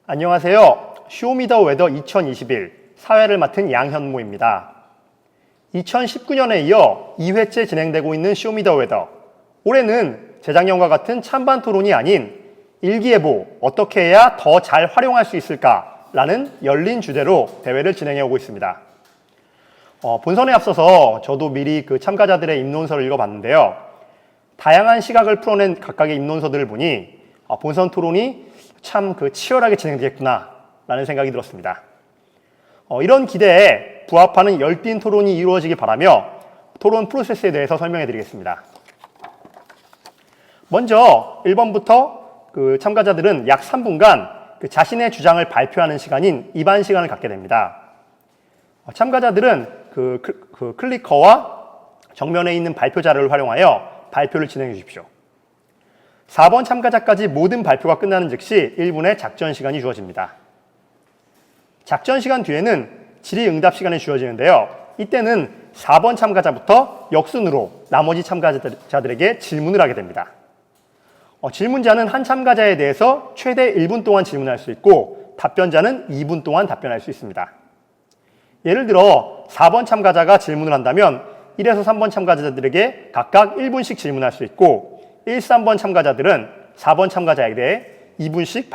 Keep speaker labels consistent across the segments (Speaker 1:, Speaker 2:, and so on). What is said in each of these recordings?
Speaker 1: 안녕하세요. 쇼미더웨더 2021 사회를 맡은 양현모입니다. 2019년에 이어 2회째 진행되고 있는 쇼미더웨더. 올해는 재작년과 같은 찬반 토론이 아닌 일기예보 어떻게 해야 더 잘 활용할 수 있을까라는 열린 주제로 대회를 진행해 오고 있습니다. 본선에 앞서서 저도 미리 참가자들의 입론서를 읽어봤는데요. 다양한 시각을 풀어낸 각각의 입론서들을 보니 본선 토론이 참 치열하게 진행되겠구나 라는 생각이 들었습니다. 이런 기대에 부합하는 열띤 토론이 이루어지기 바라며 토론 프로세스에 대해서 설명해 드리겠습니다. 먼저 1번부터 참가자들은 약 3분간 자신의 주장을 발표하는 시간인 입안 시간을 갖게 됩니다. 참가자들은 클리커와 정면에 있는 발표 자료를 활용하여 발표를 진행해 주십시오. 4번 참가자까지 모든 발표가 끝나는 즉시 1분의 작전 시간이 주어집니다. 작전 시간 뒤에는 질의응답 시간이 주어지는데요. 이때는 4번 참가자부터 역순으로 나머지 참가자들에게 질문을 하게 됩니다. 질문자는 한 참가자에 대해서 최대 1분 동안 질문할 수 있고 답변자는 2분 동안 답변할 수 있습니다. 예를 들어 4번 참가자가 질문을 한다면 1에서 3번 참가자들에게 각각 1분씩 질문할 수 있고 1, 3번 참가자들은 4번 참가자에 대해 2분씩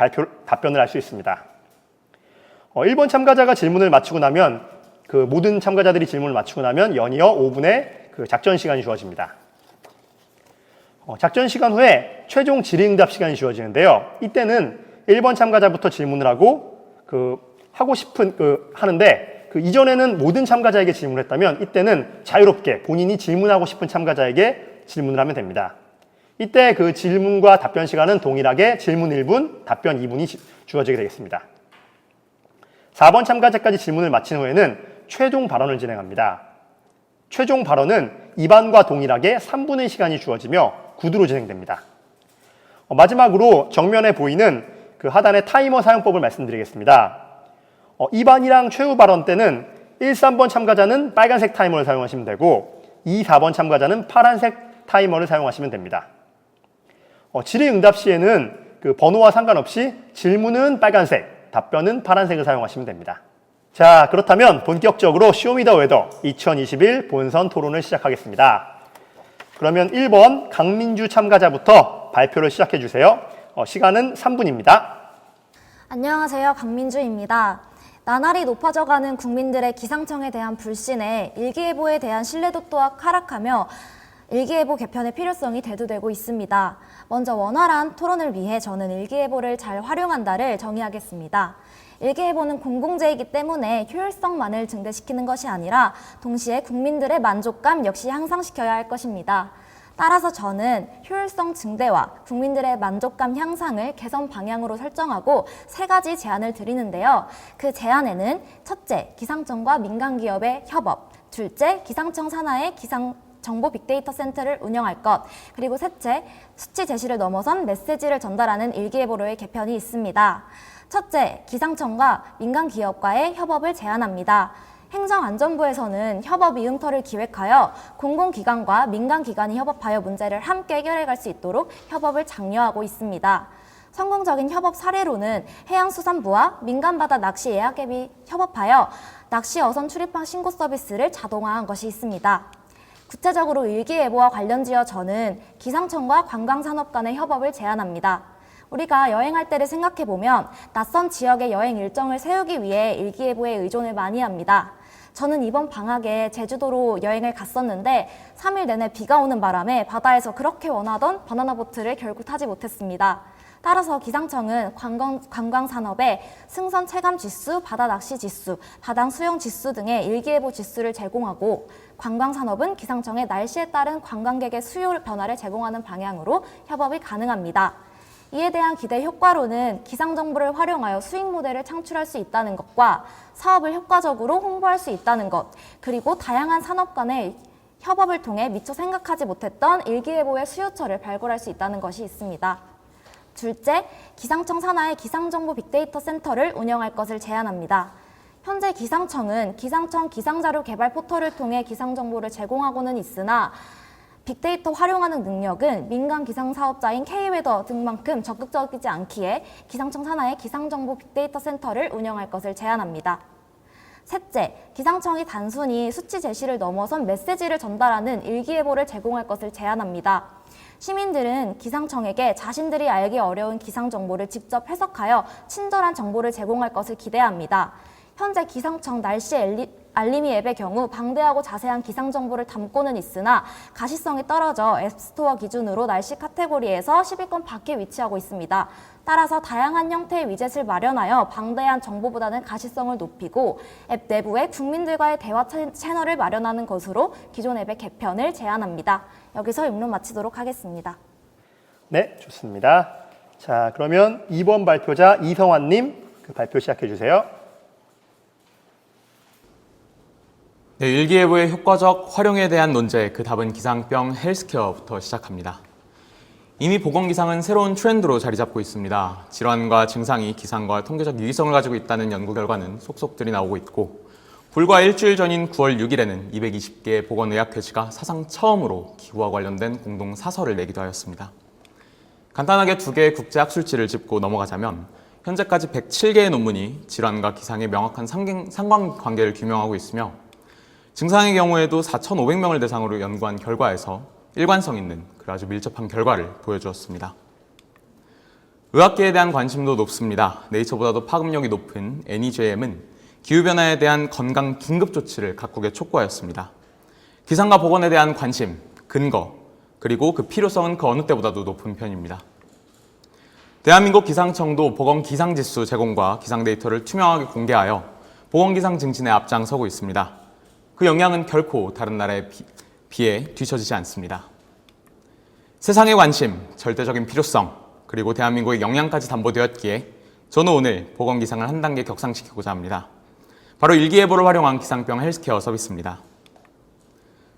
Speaker 1: 답변을 할 수 있습니다. 1번 참가자가 질문을 마치고 나면 모든 참가자들이 질문을 마치고 나면 연이어 5분의 작전 시간이 주어집니다. 작전 시간 후에 최종 질의응답 시간이 주어지는데요. 이때는 1번 참가자부터 질문을 하고 하고 싶은 하는데 이전에는 모든 참가자에게 질문을 했다면 이때는 자유롭게 본인이 질문하고 싶은 참가자에게 질문을 하면 됩니다. 이때 질문과 답변 시간은 동일하게 질문 1분, 답변 2분이 주어지게 되겠습니다. 4번 참가자까지 질문을 마친 후에는 최종 발언을 진행합니다. 최종 발언은 입안과 동일하게 3분의 시간이 주어지며 구두로 진행됩니다. 마지막으로 정면에 보이는 하단의 타이머 사용법을 말씀드리겠습니다. 입안이랑 최후 발언 때는 1, 3번 참가자는 빨간색 타이머를 사용하시면 되고 2, 4번 참가자는 파란색 타이머를 사용하시면 됩니다. 질의응답 시에는 번호와 상관없이 질문은 빨간색, 답변은 파란색을 사용하시면 됩니다. 자, 그렇다면 본격적으로 쇼미더웨더 2021 본선 토론을 시작하겠습니다. 그러면 1번 강민주 참가자부터 발표를 시작해 주세요. 시간은 3분입니다.
Speaker 2: 안녕하세요. 강민주입니다. 나날이 높아져가는 국민들의 기상청에 대한 불신에 일기예보에 대한 신뢰도 또한 하락하며 일기예보 개편의 필요성이 대두되고 있습니다. 먼저 원활한 토론을 위해 저는 일기예보를 잘 활용한다를 정의하겠습니다. 일기예보는 공공재이기 때문에 효율성만을 증대시키는 것이 아니라 동시에 국민들의 만족감 역시 향상시켜야 할 것입니다. 따라서 저는 효율성 증대와 국민들의 만족감 향상을 개선 방향으로 설정하고 3가지 제안을 드리는데요. 그 제안에는 첫째, 기상청과 민간기업의 협업, 둘째, 기상청 산하의 정보 빅데이터 센터를 운영할 것, 그리고 셋째, 수치 제시를 넘어선 메시지를 전달하는 일기예보로의 개편이 있습니다. 첫째, 기상청과 민간기업과의 협업을 제안합니다. 행정안전부에서는 협업 이응터를 기획하여 공공기관과 민간기관이 협업하여 문제를 함께 해결해갈 수 있도록 협업을 장려하고 있습니다. 성공적인 협업 사례로는 해양수산부와 민간바다 낚시 예약앱이 협업하여 낚시 어선 출입항 신고 서비스를 자동화한 것이 있습니다. 구체적으로 일기예보와 관련지어 저는 기상청과 관광산업 간의 협업을 제안합니다. 우리가 여행할 때를 생각해보면 낯선 지역의 여행 일정을 세우기 위해 일기예보에 의존을 많이 합니다. 저는 이번 방학에 제주도로 여행을 갔었는데 3일 내내 비가 오는 바람에 바다에서 그렇게 원하던 바나나보트를 결국 타지 못했습니다. 따라서 기상청은 관광산업에 승선 체감 지수, 바다 낚시 지수, 바다 수영 지수 등의 일기예보 지수를 제공하고 관광산업은 기상청의 날씨에 따른 관광객의 수요 변화를 제공하는 방향으로 협업이 가능합니다. 이에 대한 기대 효과로는 기상정보를 활용하여 수익 모델을 창출할 수 있다는 것과 사업을 효과적으로 홍보할 수 있다는 것, 그리고 다양한 산업 간의 협업을 통해 미처 생각하지 못했던 일기예보의 수요처를 발굴할 수 있다는 것이 있습니다. 둘째, 기상청 산하의 기상정보 빅데이터 센터를 운영할 것을 제안합니다. 현재 기상청은 기상청 기상자료 개발 포털을 통해 기상정보를 제공하고는 있으나 빅데이터 활용하는 능력은 민간 기상 사업자인 K웨더 등만큼 적극적이지 않기에 기상청 산하의 기상정보 빅데이터 센터를 운영할 것을 제안합니다. 셋째, 기상청이 단순히 수치 제시를 넘어선 메시지를 전달하는 일기예보를 제공할 것을 제안합니다. 시민들은 기상청에게 자신들이 알기 어려운 기상 정보를 직접 해석하여 친절한 정보를 제공할 것을 기대합니다. 현재 기상청 날씨 알림이 앱의 경우 방대하고 자세한 기상 정보를 담고는 있으나 가시성이 떨어져 앱스토어 기준으로 날씨 카테고리에서 10위권 밖에 위치하고 있습니다. 따라서 다양한 형태의 위젯을 마련하여 방대한 정보보다는 가시성을 높이고 앱 내부에 국민들과의 대화 채널을 마련하는 것으로 기존 앱의 개편을 제안합니다. 여기서 입론 마치도록 하겠습니다.
Speaker 1: 네, 좋습니다. 자, 그러면 2번 발표자 이성환님 그 발표 시작해 주세요.
Speaker 3: 네, 일기예보의 효과적 활용에 대한 논제, 그 답은 기상병 헬스케어부터 시작합니다. 이미 보건기상은 새로운 트렌드로 자리 잡고 있습니다. 질환과 증상이 기상과 통계적 유의성을 가지고 있다는 연구 결과는 속속들이 나오고 있고, 불과 일주일 전인 9월 6일에는 220개의 보건의학회지가 사상 처음으로 기후와 관련된 공동 사설을 내기도 하였습니다. 간단하게 두 개의 국제학술지를 짚고 넘어가자면 현재까지 107개의 논문이 질환과 기상의 명확한 상관관계를 규명하고 있으며, 증상의 경우에도 4,500명을 대상으로 연구한 결과에서 일관성 있는 아주 밀접한 결과를 보여주었습니다. 의학계에 대한 관심도 높습니다. 네이처보다도 파급력이 높은 NEJM은 기후변화에 대한 건강 긴급 조치를 각국에 촉구하였습니다. 기상과 보건에 대한 관심, 근거, 그리고 그 필요성은 그 어느 때보다도 높은 편입니다. 대한민국 기상청도 보건기상지수 제공과 기상 데이터를 투명하게 공개하여 보건기상 증진에 앞장서고 있습니다. 그 영향은 결코 다른 나라에 비해 뒤처지지 않습니다. 세상의 관심, 절대적인 필요성, 그리고 대한민국의 역량까지 담보되었기에 저는 오늘 보건기상을 한 단계 격상시키고자 합니다. 바로 일기예보를 활용한 기상병 헬스케어 서비스입니다.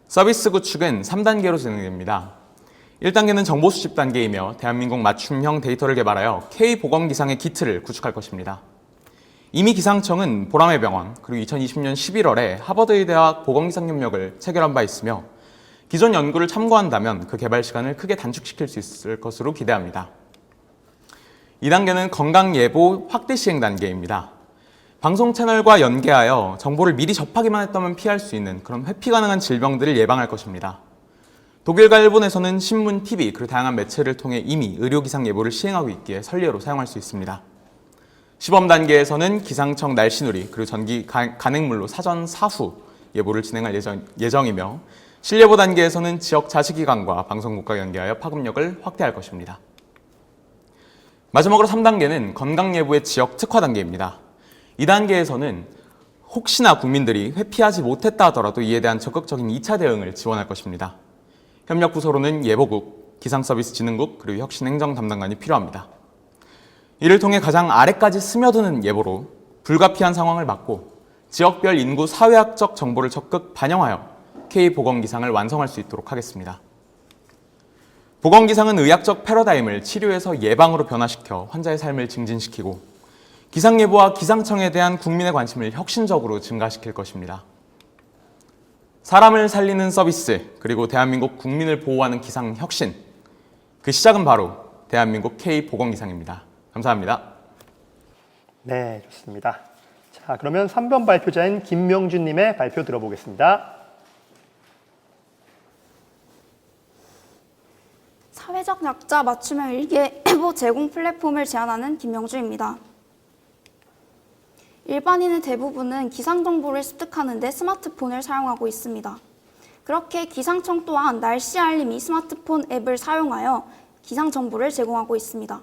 Speaker 3: 서비스 구축은 3단계로 진행됩니다. 1단계는 정보 수집 단계이며 대한민국 맞춤형 데이터를 개발하여 K보건기상의 키트를 구축할 것입니다. 이미 기상청은 보람의 병원, 그리고 2020년 11월에 하버드의대학 보건기상협력을 체결한 바 있으며 기존 연구를 참고한다면 그 개발 시간을 크게 단축시킬 수 있을 것으로 기대합니다. 2단계는 건강예보 확대 시행 단계입니다. 방송 채널과 연계하여 정보를 미리 접하기만 했다면 피할 수 있는 그런 회피 가능한 질병들을 예방할 것입니다. 독일과 일본에서는 신문, TV, 그리고 다양한 매체를 통해 이미 의료기상 예보를 시행하고 있기에 선례로 사용할 수 있습니다. 시범 단계에서는 기상청 날씨누리, 그리고 전기 간행물로 사전 사후 예보를 진행할 예정이며 실예보 단계에서는 지역 자치기관과 방송국과 연계하여 파급력을 확대할 것입니다. 마지막으로 3단계는 건강예보의 지역 특화 단계입니다. 이 단계에서는 혹시나 국민들이 회피하지 못했다 하더라도 이에 대한 적극적인 2차 대응을 지원할 것입니다. 협력부서로는 예보국, 기상서비스진흥국, 그리고 혁신행정 담당관이 필요합니다. 이를 통해 가장 아래까지 스며드는 예보로 불가피한 상황을 막고 지역별 인구 사회학적 정보를 적극 반영하여 K보건기상을 완성할 수 있도록 하겠습니다. 보건기상은 의학적 패러다임을 치료에서 예방으로 변화시켜 환자의 삶을 증진시키고 기상예보와 기상청에 대한 국민의 관심을 혁신적으로 증가시킬 것입니다. 사람을 살리는 서비스, 그리고 대한민국 국민을 보호하는 기상혁신, 그 시작은 바로 대한민국 K보건기상입니다. 감사합니다.
Speaker 1: 네, 좋습니다. 자, 그러면 3번 발표자인 김명준님의 발표 들어보겠습니다.
Speaker 4: 사회적 약자 맞춤형 일기예보 제공 플랫폼을 제안하는 김명주입니다. 일반인의 대부분은 기상 정보를 습득하는 데 스마트폰을 사용하고 있습니다. 그렇게 기상청 또한 날씨 알림이 스마트폰 앱을 사용하여 기상 정보를 제공하고 있습니다.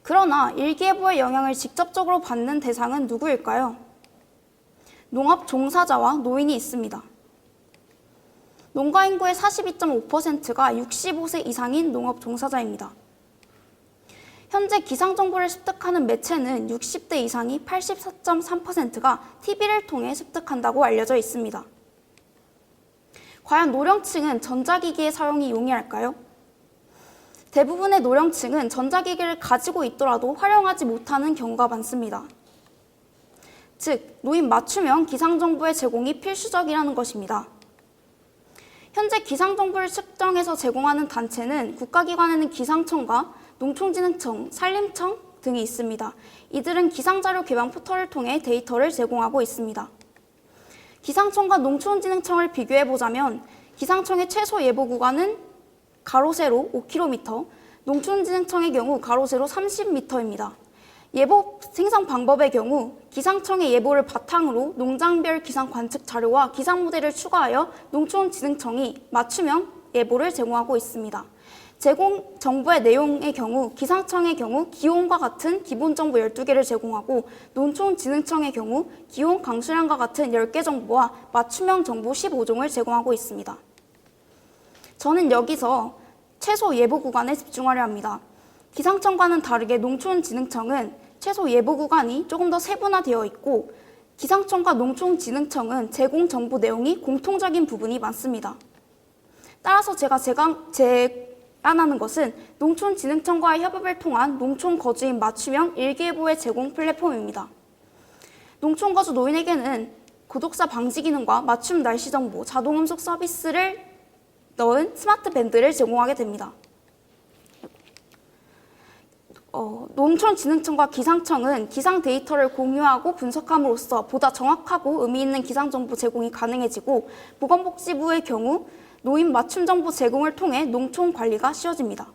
Speaker 4: 그러나 일기예보의 영향을 직접적으로 받는 대상은 누구일까요? 농업 종사자와 노인이 있습니다. 농가 인구의 42.5%가 65세 이상인 농업 종사자입니다. 현재 기상 정보를 습득하는 매체는 60대 이상이 84.3%가 TV를 통해 습득한다고 알려져 있습니다. 과연 노령층은 전자기기의 사용이 용이할까요? 대부분의 노령층은 전자기기를 가지고 있더라도 활용하지 못하는 경우가 많습니다. 즉, 노인 맞춤형 기상정보의 제공이 필수적이라는 것입니다. 현재 기상정보를 측정해서 제공하는 단체는 국가기관에는 기상청과 농촌진흥청, 산림청 등이 있습니다. 이들은 기상자료 개방 포털을 통해 데이터를 제공하고 있습니다. 기상청과 농촌진흥청을 비교해보자면 기상청의 최소 예보 구간은 가로 세로 5km, 농촌진흥청의 경우 가로 세로 30m입니다. 예보 생성 방법의 경우 기상청의 예보를 바탕으로 농장별 기상 관측 자료와 기상 모델을 추가하여 농촌진흥청이 맞춤형 예보를 제공하고 있습니다. 제공 정보의 내용의 경우 기상청의 경우 기온과 같은 기본 정보 12개를 제공하고 농촌진흥청의 경우 기온 강수량과 같은 10개 정보와 맞춤형 정보 15종을 제공하고 있습니다. 저는 여기서 최소 예보 구간에 집중하려 합니다. 기상청과는 다르게 농촌진흥청은 최소 예보 구간이 조금 더 세분화되어 있고 기상청과 농촌진흥청은 제공 정보 내용이 공통적인 부분이 많습니다. 따라서 제가 제안하는 것은 농촌진흥청과의 협업을 통한 농촌 거주인 맞춤형 일기예보의 제공 플랫폼입니다. 농촌 거주 노인에게는 구독자 방지 기능과 맞춤 날씨 정보, 자동 음속 서비스를 넣은 스마트 밴드를 제공하게 됩니다. 농촌진흥청과 기상청은 기상 데이터를 공유하고 분석함으로써 보다 정확하고 의미 있는 기상정보 제공이 가능해지고 보건복지부의 경우 노인 맞춤 정보 제공을 통해 농촌 관리가 쉬워집니다.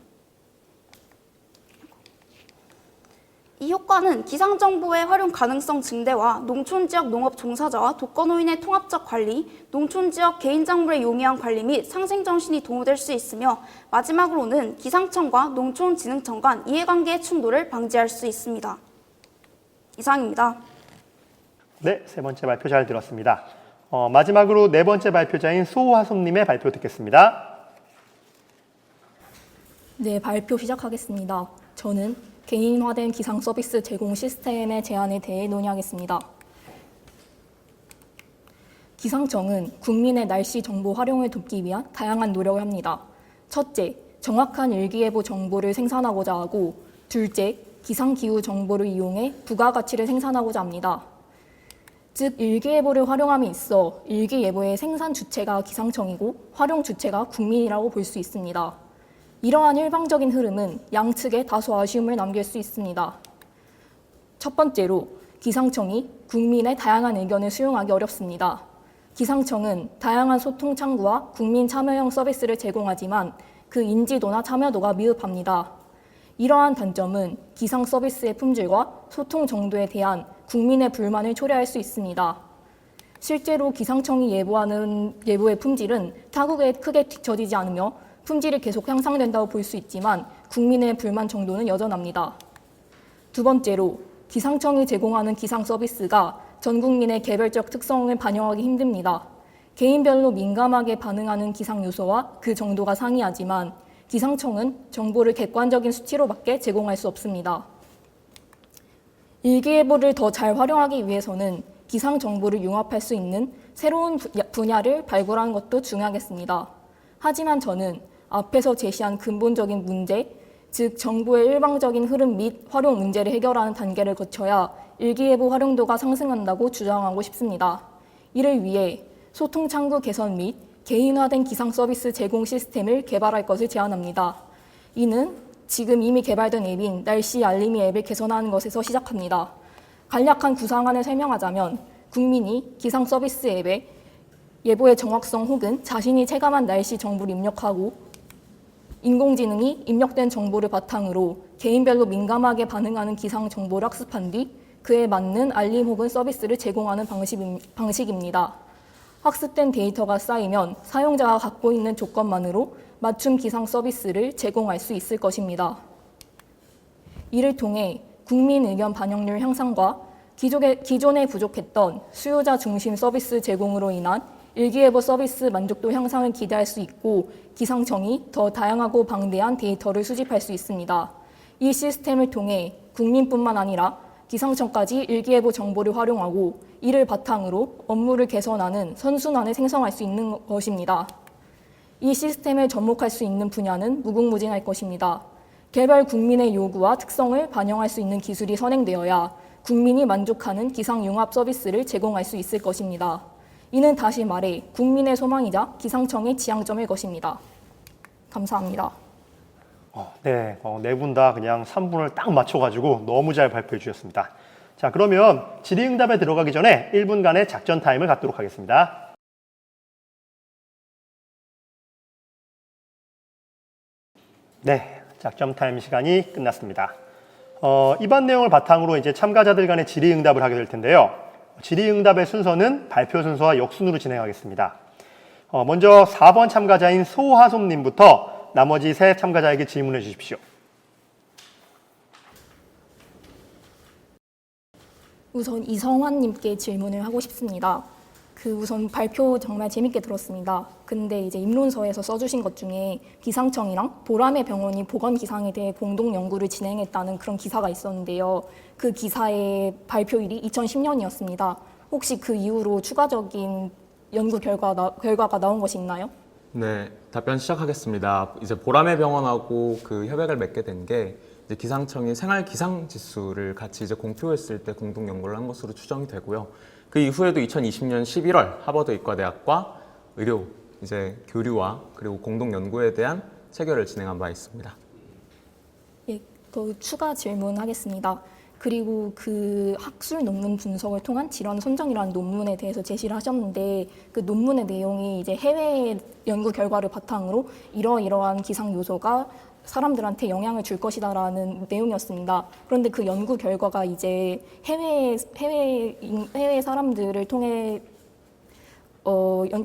Speaker 4: 이 효과는 기상정보의 활용 가능성 증대와 농촌지역 농업 종사자와 독거노인의 통합적 관리, 농촌지역 개인작물의 용이한 관리 및 상생정신이 도모될 수 있으며 마지막으로는 기상청과 농촌진흥청 간 이해관계의 충돌을 방지할 수 있습니다. 이상입니다.
Speaker 1: 네, 세 번째 발표 잘 들었습니다. 마지막으로 네 번째 발표자인 소화솜님의 발표 듣겠습니다.
Speaker 5: 네, 발표 시작하겠습니다. 저는 개인화된 기상 서비스 제공 시스템의 제안에 대해 논의하겠습니다. 기상청은 국민의 날씨 정보 활용을 돕기 위한 다양한 노력을 합니다. 첫째, 정확한 일기예보 정보를 생산하고자 하고, 둘째, 기상기후 정보를 이용해 부가가치를 생산하고자 합니다. 즉, 일기예보를 활용함에 있어 일기예보의 생산 주체가 기상청이고 활용 주체가 국민이라고 볼 수 있습니다. 이러한 일방적인 흐름은 양측에 다소 아쉬움을 남길 수 있습니다. 첫 번째로 기상청이 국민의 다양한 의견을 수용하기 어렵습니다. 기상청은 다양한 소통 창구와 국민 참여형 서비스를 제공하지만 그 인지도나 참여도가 미흡합니다. 이러한 단점은 기상 서비스의 품질과 소통 정도에 대한 국민의 불만을 초래할 수 있습니다. 실제로 기상청이 예보하는 예보의 품질은 타국에 크게 뒤처지지 않으며 품질이 계속 향상된다고 볼 수 있지만 국민의 불만 정도는 여전합니다. 두 번째로 기상청이 제공하는 기상 서비스가 전 국민의 개별적 특성을 반영하기 힘듭니다. 개인별로 민감하게 반응하는 기상 요소와 그 정도가 상이하지만 기상청은 정보를 객관적인 수치로밖에 제공할 수 없습니다. 일기예보를 더 잘 활용하기 위해서는 기상 정보를 융합할 수 있는 새로운 분야를 발굴하는 것도 중요하겠습니다. 하지만 저는 앞에서 제시한 근본적인 문제, 즉 정보의 일방적인 흐름 및 활용 문제를 해결하는 단계를 거쳐야 일기예보 활용도가 상승한다고 주장하고 싶습니다. 이를 위해 소통 창구 개선 및 개인화된 기상 서비스 제공 시스템을 개발할 것을 제안합니다. 이는 지금 이미 개발된 앱인 날씨 알림이 앱을 개선하는 것에서 시작합니다. 간략한 구상안을 설명하자면 국민이 기상 서비스 앱에 예보의 정확성 혹은 자신이 체감한 날씨 정보를 입력하고 인공지능이 입력된 정보를 바탕으로 개인별로 민감하게 반응하는 기상 정보를 학습한 뒤 그에 맞는 알림 혹은 서비스를 제공하는 방식입니다. 학습된 데이터가 쌓이면 사용자가 갖고 있는 조건만으로 맞춤 기상 서비스를 제공할 수 있을 것입니다. 이를 통해 국민 의견 반영률 향상과 기존에 부족했던 수요자 중심 서비스 제공으로 인한 일기예보 서비스 만족도 향상을 기대할 수 있고 기상청이 더 다양하고 방대한 데이터를 수집할 수 있습니다. 이 시스템을 통해 국민뿐만 아니라 기상청까지 일기예보 정보를 활용하고 이를 바탕으로 업무를 개선하는 선순환을 생성할 수 있는 것입니다. 이 시스템을 접목할 수 있는 분야는 무궁무진할 것입니다. 개별 국민의 요구와 특성을 반영할 수 있는 기술이 선행되어야 국민이 만족하는 기상융합 서비스를 제공할 수 있을 것입니다. 이는 다시 말해 국민의 소망이자 기상청의 지향점일 것입니다. 감사합니다.
Speaker 1: 네, 네 분 다 그냥 3분을 딱 맞춰가지고 너무 잘 발표해 주셨습니다. 자, 그러면 질의응답에 들어가기 전에 1분간의 작전 타임을 갖도록 하겠습니다. 네, 작전 타임 시간이 끝났습니다. 이번 내용을 바탕으로 이제 참가자들 간의 질의응답을 하게 될 텐데요. 질의응답의 순서는 발표 순서와 역순으로 진행하겠습니다. 먼저 4번 참가자인 소하솜님부터 나머지 세 참가자에게 질문해 주십시오.
Speaker 5: 우선 이성환님께 질문을 하고 싶습니다. 우선 발표 정말 재밌게 들었습니다. 근데 이제 입론서에서 써주신 것 중에 기상청이랑 보람의 병원이 보건 기상에 대해 공동 연구를 진행했다는 그런 기사가 있었는데요. 그 기사의 발표일이 2010년이었습니다. 혹시 그 이후로 추가적인 연구 결과가 나온 것이 있나요?
Speaker 3: 네, 답변 시작하겠습니다. 이제 보람의 병원하고 그 협약을 맺게 된 게 이제 기상청이 생활 기상 지수를 같이 이제 공표했을 때 공동 연구를 한 것으로 추정이 되고요. 그 이후에도 2020년 11월 하버드 의과대학과 의료 이제 교류와 그리고 공동 연구에 대한 체결을 진행한 바 있습니다.
Speaker 5: 예, 더 추가 질문하겠습니다. 그리고 그 학술 논문 분석을 통한 질환 선정이라는 논문에 대해서 제시를 하셨는데 그 논문의 내용이 이제 해외 연구 결과를 바탕으로 이러이러한 기상 요소가 사람들한테 영향을 줄 것이다라는 내용이었습니다. 그런데 그 연구 결과가 이제 해외 사람들을 통해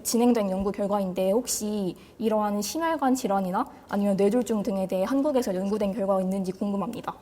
Speaker 5: 진행된 연구 결과인데 혹시 이러한 심혈관 질환이나 아니면 뇌졸중 등에 대해 한국에서 연구된 결과가 있는지 궁금합니다.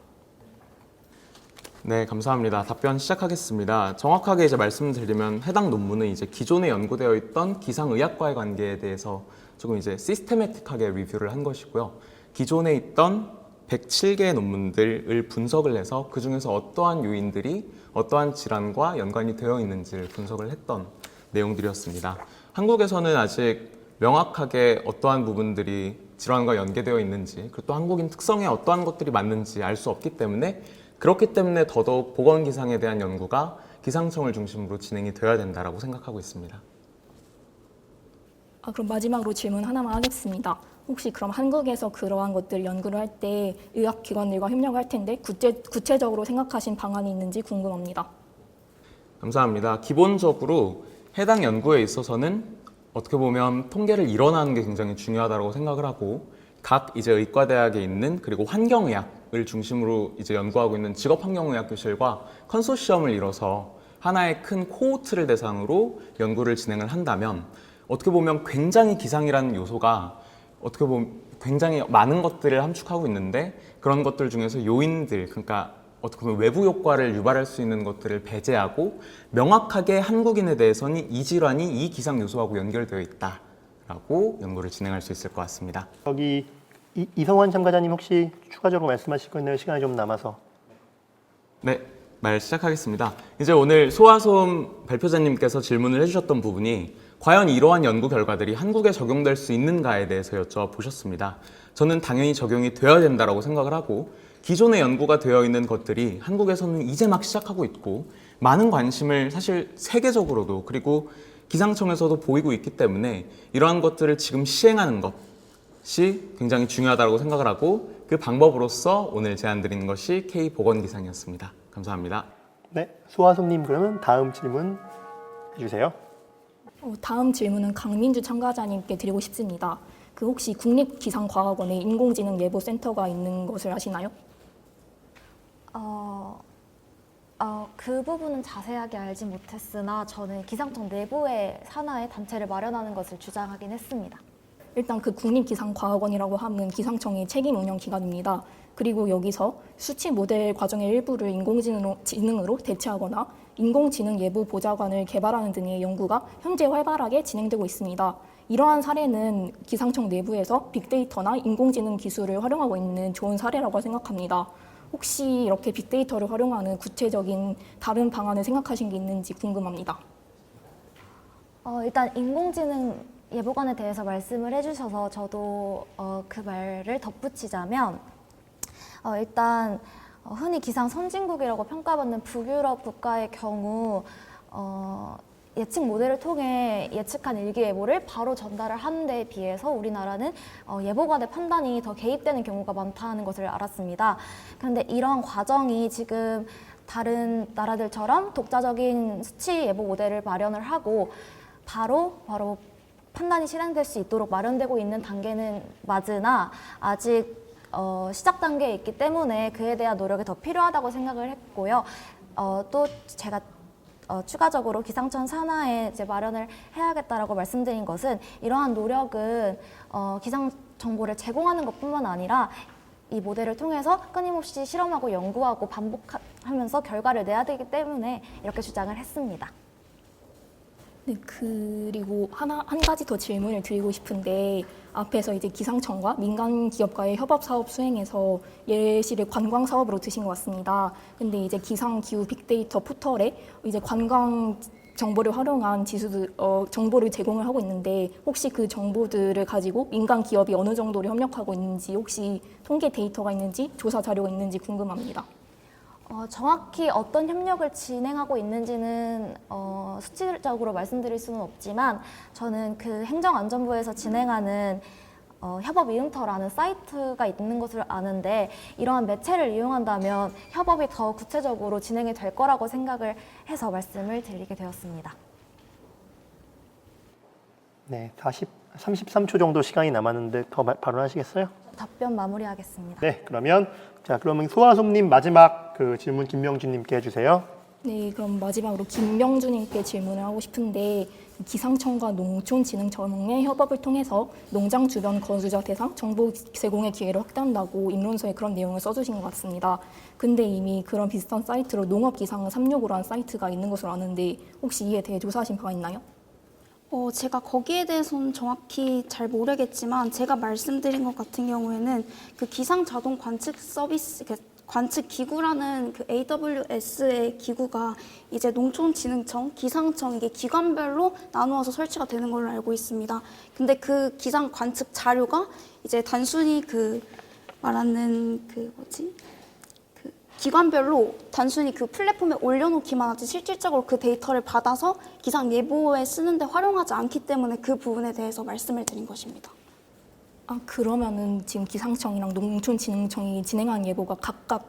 Speaker 3: 네, 감사합니다. 답변 시작하겠습니다. 정확하게 이제 말씀드리면 해당 논문은 이제 기존에 연구되어 있던 기상의학과의 관계에 대해서 조금 이제 시스테매틱하게 리뷰를 한 것이고요. 기존에 있던 107개의 논문들을 분석을 해서 그 중에서 어떠한 요인들이 어떠한 질환과 연관이 되어 있는지를 분석을 했던 내용들이었습니다. 한국에서는 아직 명확하게 어떠한 부분들이 질환과 연계되어 있는지 그리고 또 한국인 특성에 어떠한 것들이 맞는지 알 수 없기 때문에 그렇기 때문에 더더욱 보건기상에 대한 연구가 기상청을 중심으로 진행이 되어야 된다고 생각하고 있습니다.
Speaker 5: 그럼 마지막으로 질문 하나만 하겠습니다. 혹시 그럼 한국에서 그러한 것들 연구를 할 때 의학기관들과 협력을 할 텐데 구체적으로 생각하신 방안이 있는지 궁금합니다.
Speaker 3: 감사합니다. 기본적으로 해당 연구에 있어서는 어떻게 보면 통계를 이뤄나가는 게 굉장히 중요하다고 생각을 하고 각 이제 의과대학에 있는 그리고 환경의학을 중심으로 이제 연구하고 있는 직업환경의학교실과 컨소시엄을 이뤄서 하나의 큰 코호트를 대상으로 연구를 진행을 한다면 어떻게 보면 굉장히 기상이라는 요소가 어떻게 보면 굉장히 많은 것들을 함축하고 있는데 그런 것들 중에서 요인들 그러니까 어떻게 보면 외부 효과를 유발할 수 있는 것들을 배제하고 명확하게 한국인에 대해서는 이 질환이 이 기상 요소하고 연결되어 있다라고 연구를 진행할 수 있을 것 같습니다.
Speaker 1: 여기 이성환 참가자님 혹시 추가적으로 말씀하실 거 있나요? 시간이 좀 남아서.
Speaker 3: 네, 말 시작하겠습니다. 이제 오늘 소아솜 발표자님께서 질문을 해주셨던 부분이 과연 이러한 연구 결과들이 한국에 적용될 수 있는가에 대해서 여쭤보셨습니다. 저는 당연히 적용이 되어야 된다고 생각을 하고 기존에 연구가 되어 있는 것들이 한국에서는 이제 막 시작하고 있고 많은 관심을 사실 세계적으로도 그리고 기상청에서도 보이고 있기 때문에 이러한 것들을 지금 시행하는 것이 굉장히 중요하다고 생각을 하고 그 방법으로서 오늘 제안드린 것이 K보건기상이었습니다. 감사합니다.
Speaker 1: 네, 소아솜님 그러면 다음 질문 해주세요.
Speaker 5: 다음 질문은 강민주 참가자님께 드리고 싶습니다. 혹시 국립기상과학원에 인공지능 예보센터가 있는 것을 아시나요?
Speaker 2: 그 부분은 자세하게 알지 못했으나 저는 기상청 내부에 산하의 단체를 마련하는 것을 주장하긴 했습니다.
Speaker 5: 일단 국립기상과학원이라고 하면 기상청의 책임 운영 기관입니다. 그리고 여기서 수치 모델 과정의 일부를 인공지능으로 대체하거나 인공지능 예보 보좌관을 개발하는 등의 연구가 현재 활발하게 진행되고 있습니다. 이러한 사례는 기상청 내부에서 빅데이터나 인공지능 기술을 활용하고 있는 좋은 사례라고 생각합니다. 혹시 이렇게 빅데이터를 활용하는 구체적인 다른 방안을 생각하신 게 있는지 궁금합니다.
Speaker 2: 일단 인공지능 예보관에 대해서 말씀을 해주셔서 저도 그 말을 덧붙이자면 일단 흔히 기상 선진국이라고 평가받는 북유럽 국가의 경우 예측 모델을 통해 예측한 일기예보를 바로 전달을 하는 데에 비해서 우리나라는 예보관의 판단이 더 개입되는 경우가 많다는 것을 알았습니다. 그런데 이러한 과정이 지금 다른 나라들처럼 독자적인 수치 예보 모델을 마련을 하고 바로 판단이 실행될 수 있도록 마련되고 있는 단계는 맞으나 아직 시작 단계에 있기 때문에 그에 대한 노력이 더 필요하다고 생각을 했고요. 또 제가 추가적으로 기상청 산하에 이제 마련을 해야겠다라고 말씀드린 것은 이러한 노력은 기상 정보를 제공하는 것뿐만 아니라 이 모델을 통해서 끊임없이 실험하고 연구하고 반복하면서 결과를 내야 되기 때문에 이렇게 주장을 했습니다.
Speaker 5: 네, 그리고 한 가지 더 질문을 드리고 싶은데 앞에서 이제 기상청과 민간 기업과의 협업 사업 수행에서 예시를 관광 사업으로 드신 것 같습니다. 근데 이제 기상 기후 빅데이터 포털에 이제 관광 정보를 활용한 정보를 제공을 하고 있는데 혹시 그 정보들을 가지고 민간 기업이 어느 정도로 협력하고 있는지 혹시 통계 데이터가 있는지 조사 자료가 있는지 궁금합니다.
Speaker 2: 정확히 어떤 협력을 진행하고 있는지는 수치적으로 말씀드릴 수는 없지만 저는 그 행정안전부에서 진행하는 협업 이음터라는 사이트가 있는 것을 아는데 이러한 매체를 이용한다면 협업이 더 구체적으로 진행이 될 거라고 생각을 해서 말씀을 드리게 되었습니다.
Speaker 1: 네, 33초 정도 시간이 남았는데 더 발언하시겠어요?
Speaker 2: 답변 마무리하겠습니다.
Speaker 1: 네, 그러면 소아솜님 마지막 그 질문 김명준님께 해주세요.
Speaker 5: 네, 그럼 마지막으로 김명준님께 질문을 하고 싶은데 기상청과 농촌진흥청의 협업을 통해서 농장 주변 거주자 대상 정보 제공의 기회를 확대한다고 입론서에 그런 내용을 써주신 것 같습니다. 근데 이미 그런 비슷한 사이트로 농업기상 365라는 사이트가 있는 것으로 아는데 혹시 이에 대해 조사하신 바가 있나요?
Speaker 4: 제가 거기에 대해서는 정확히 잘 모르겠지만 제가 말씀드린 것 같은 경우에는 그 기상 자동 관측 서비스, 관측 기구라는 그 AWS의 기구가 이제 농촌진흥청, 기상청 이게 기관별로 나누어서 설치가 되는 걸로 알고 있습니다. 근데 그 기상 관측 자료가 이제 단순히 그 말하는 기관별로 단순히 그 플랫폼에 올려놓기만 하지 실질적으로 그 데이터를 받아서 기상 예보에 쓰는데 활용하지 않기 때문에 그 부분에 대해서 말씀을 드린 것입니다.
Speaker 5: 그러면은 지금 기상청이랑 농촌진흥청이 진행한 예보가 각각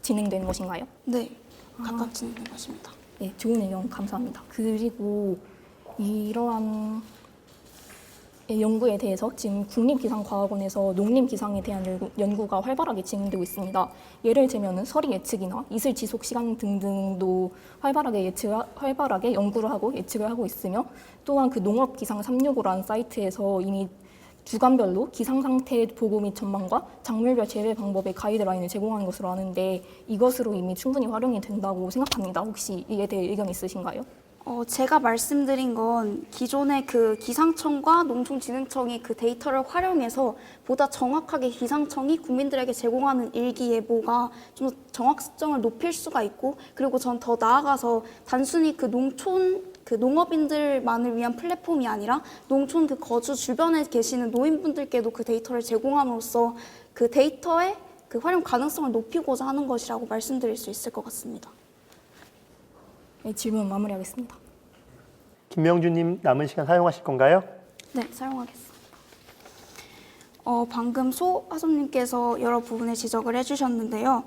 Speaker 5: 진행되는 것인가요?
Speaker 4: 네, 각각 진행된 것입니다.
Speaker 5: 네, 좋은 의견 감사합니다. 그리고 이러한 연구에 대해서 지금 국립기상과학원에서 농림기상에 대한 연구가 활발하게 진행되고 있습니다. 예를 들면 서리 예측이나 이슬 지속 시간 등등도 활발하게 연구를 하고 예측을 하고 있으며 또한 그 농업기상 365라는 사이트에서 이미 주간별로 기상 상태 보고 및 전망과 작물별 재배 방법의 가이드라인을 제공하는 것으로 아는데 이것으로 이미 충분히 활용이 된다고 생각합니다. 혹시 이에 대해 의견 있으신가요?
Speaker 4: 제가 말씀드린 건 기존의 그 기상청과 농촌진흥청이 그 데이터를 활용해서 보다 정확하게 기상청이 국민들에게 제공하는 일기예보가 좀 정확성을 높일 수가 있고 그리고 전 더 나아가서 단순히 그 농업인들만을 위한 플랫폼이 아니라 농촌 그 거주 주변에 계시는 노인분들께도 그 데이터를 제공함으로써 그 데이터의 그 활용 가능성을 높이고자 하는 것이라고 말씀드릴 수 있을 것 같습니다.
Speaker 5: 네, 질문 마무리하겠습니다.
Speaker 1: 김명준님 남은 시간 사용하실 건가요?
Speaker 4: 네, 사용하겠습니다. 방금 소하솜님께서 여러 부분을 지적을 해주셨는데요.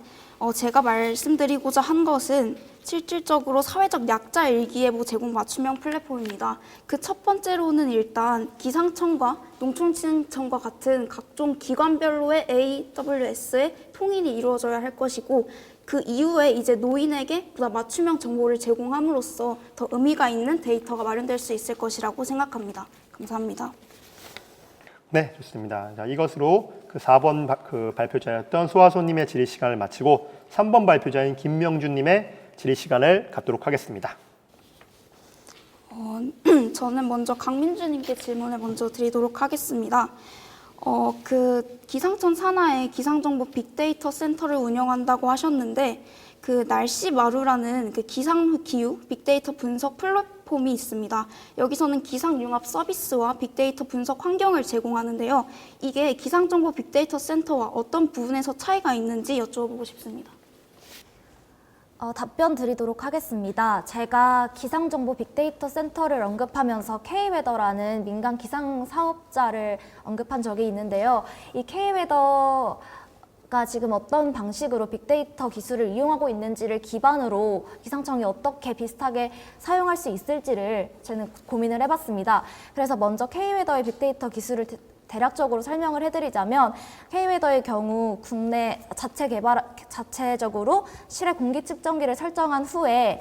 Speaker 4: 제가 말씀드리고자 한 것은 실질적으로 사회적 약자 일기예보 제공 맞춤형 플랫폼입니다. 그 첫 번째로는 일단 기상청과 농촌진흥청과 같은 각종 기관별로의 AWS의 통일이 이루어져야 할 것이고 그 이후에 이제 노인에게 보다 맞춤형 정보를 제공함으로써 더 의미가 있는 데이터가 마련될 수 있을 것이라고 생각합니다. 감사합니다.
Speaker 1: 네, 좋습니다. 자, 이것으로 그 4번 발표자였던 소아소님의 질의 시간을 마치고 3번 발표자인 김명준님의 질의 시간을 갖도록 하겠습니다.
Speaker 4: 저는 먼저 강민주님께 질문을 먼저 드리도록 하겠습니다. 그 기상청 산하에 기상정보 빅데이터 센터를 운영한다고 하셨는데 그 날씨마루라는 그 기상기후 빅데이터 분석 플랫폼이 있습니다. 여기서는 기상융합 서비스와 빅데이터 분석 환경을 제공하는데요. 이게 기상정보 빅데이터 센터와 어떤 부분에서 차이가 있는지 여쭤보고 싶습니다.
Speaker 2: 답변 드리도록 하겠습니다. 제가 기상정보 빅데이터 센터를 언급하면서 K웨더라는 민간 기상 사업자를 언급한 적이 있는데요. 이 K웨더가 지금 어떤 방식으로 빅데이터 기술을 이용하고 있는지를 기반으로 기상청이 어떻게 비슷하게 사용할 수 있을지를 저는 고민을 해봤습니다. 그래서 먼저 K웨더의 빅데이터 기술을 대략적으로 설명을 해드리자면 K웨더의 경우 국내 자체적으로 실외 공기 측정기를 설정한 후에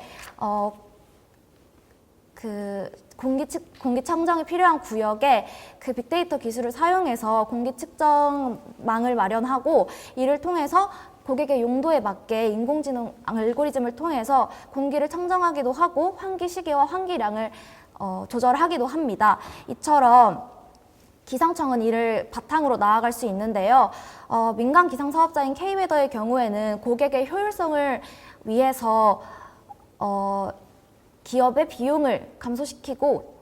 Speaker 2: 공기 청정이 필요한 구역에 그 빅데이터 기술을 사용해서 공기 측정망을 마련하고 이를 통해서 고객의 용도에 맞게 인공지능 알고리즘을 통해서 공기를 청정하기도 하고 환기 시기와 환기량을 조절하기도 합니다. 이처럼 기상청은 이를 바탕으로 나아갈 수 있는데요. 민간 기상 사업자인 K웨더의 경우에는 고객의 효율성을 위해서 기업의 비용을 감소시키고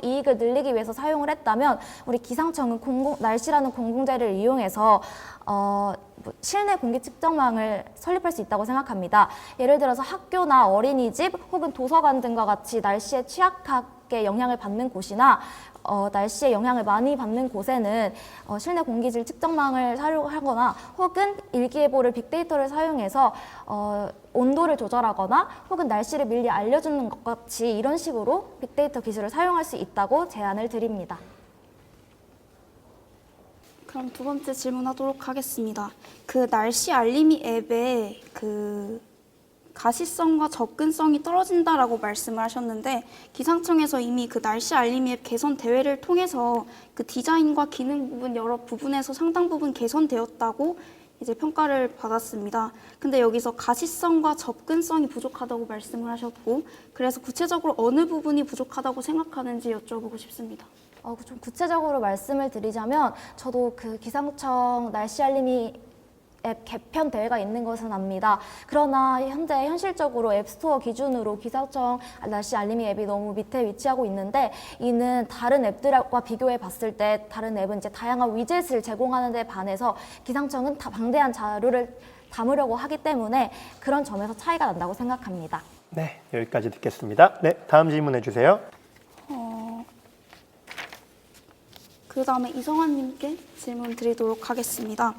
Speaker 2: 이익을 늘리기 위해서 사용을 했다면 우리 기상청은 날씨라는 공공재를 이용해서 실내 공기 측정망을 설립할 수 있다고 생각합니다. 예를 들어서 학교나 어린이집 혹은 도서관 등과 같이 날씨에 취약하게 영향을 받는 곳이나 날씨에 영향을 많이 받는 곳에는 실내 공기질 측정망을 사용하거나 혹은 일기예보를 빅데이터를 사용해서 온도를 조절하거나 혹은 날씨를 미리 알려주는 것 같이 이런 식으로 빅데이터 기술을 사용할 수 있다고 제안을 드립니다.
Speaker 4: 그럼 두 번째 질문하도록 하겠습니다. 그 날씨 알림이 앱에 가시성과 접근성이 떨어진다라고 말씀을 하셨는데 기상청에서 이미 그 날씨 알림이 앱 개선 대회를 통해서 그 디자인과 기능 부분 여러 부분에서 상당 부분 개선되었다고 이제 평가를 받았습니다. 근데 여기서 가시성과 접근성이 부족하다고 말씀을 하셨고 그래서 구체적으로 어느 부분이 부족하다고 생각하는지 여쭤보고 싶습니다.
Speaker 2: 좀 구체적으로 말씀을 드리자면 저도 그 기상청 날씨 알림이 앱 개편 대회가 있는 것은 압니다. 그러나 현실적으로 앱스토어 기준으로 기상청 날씨 알림이 앱이 너무 밑에 위치하고 있는데 이는 다른 앱들과 비교해 봤을 때 다른 앱은 이제 다양한 위젯을 제공하는 데 반해서 기상청은 방대한 자료를 담으려고 하기 때문에 그런 점에서 차이가 난다고 생각합니다.
Speaker 1: 네, 여기까지 듣겠습니다. 네, 다음 질문해 주세요.
Speaker 4: 그 다음에 이성환님께 질문 드리도록 하겠습니다.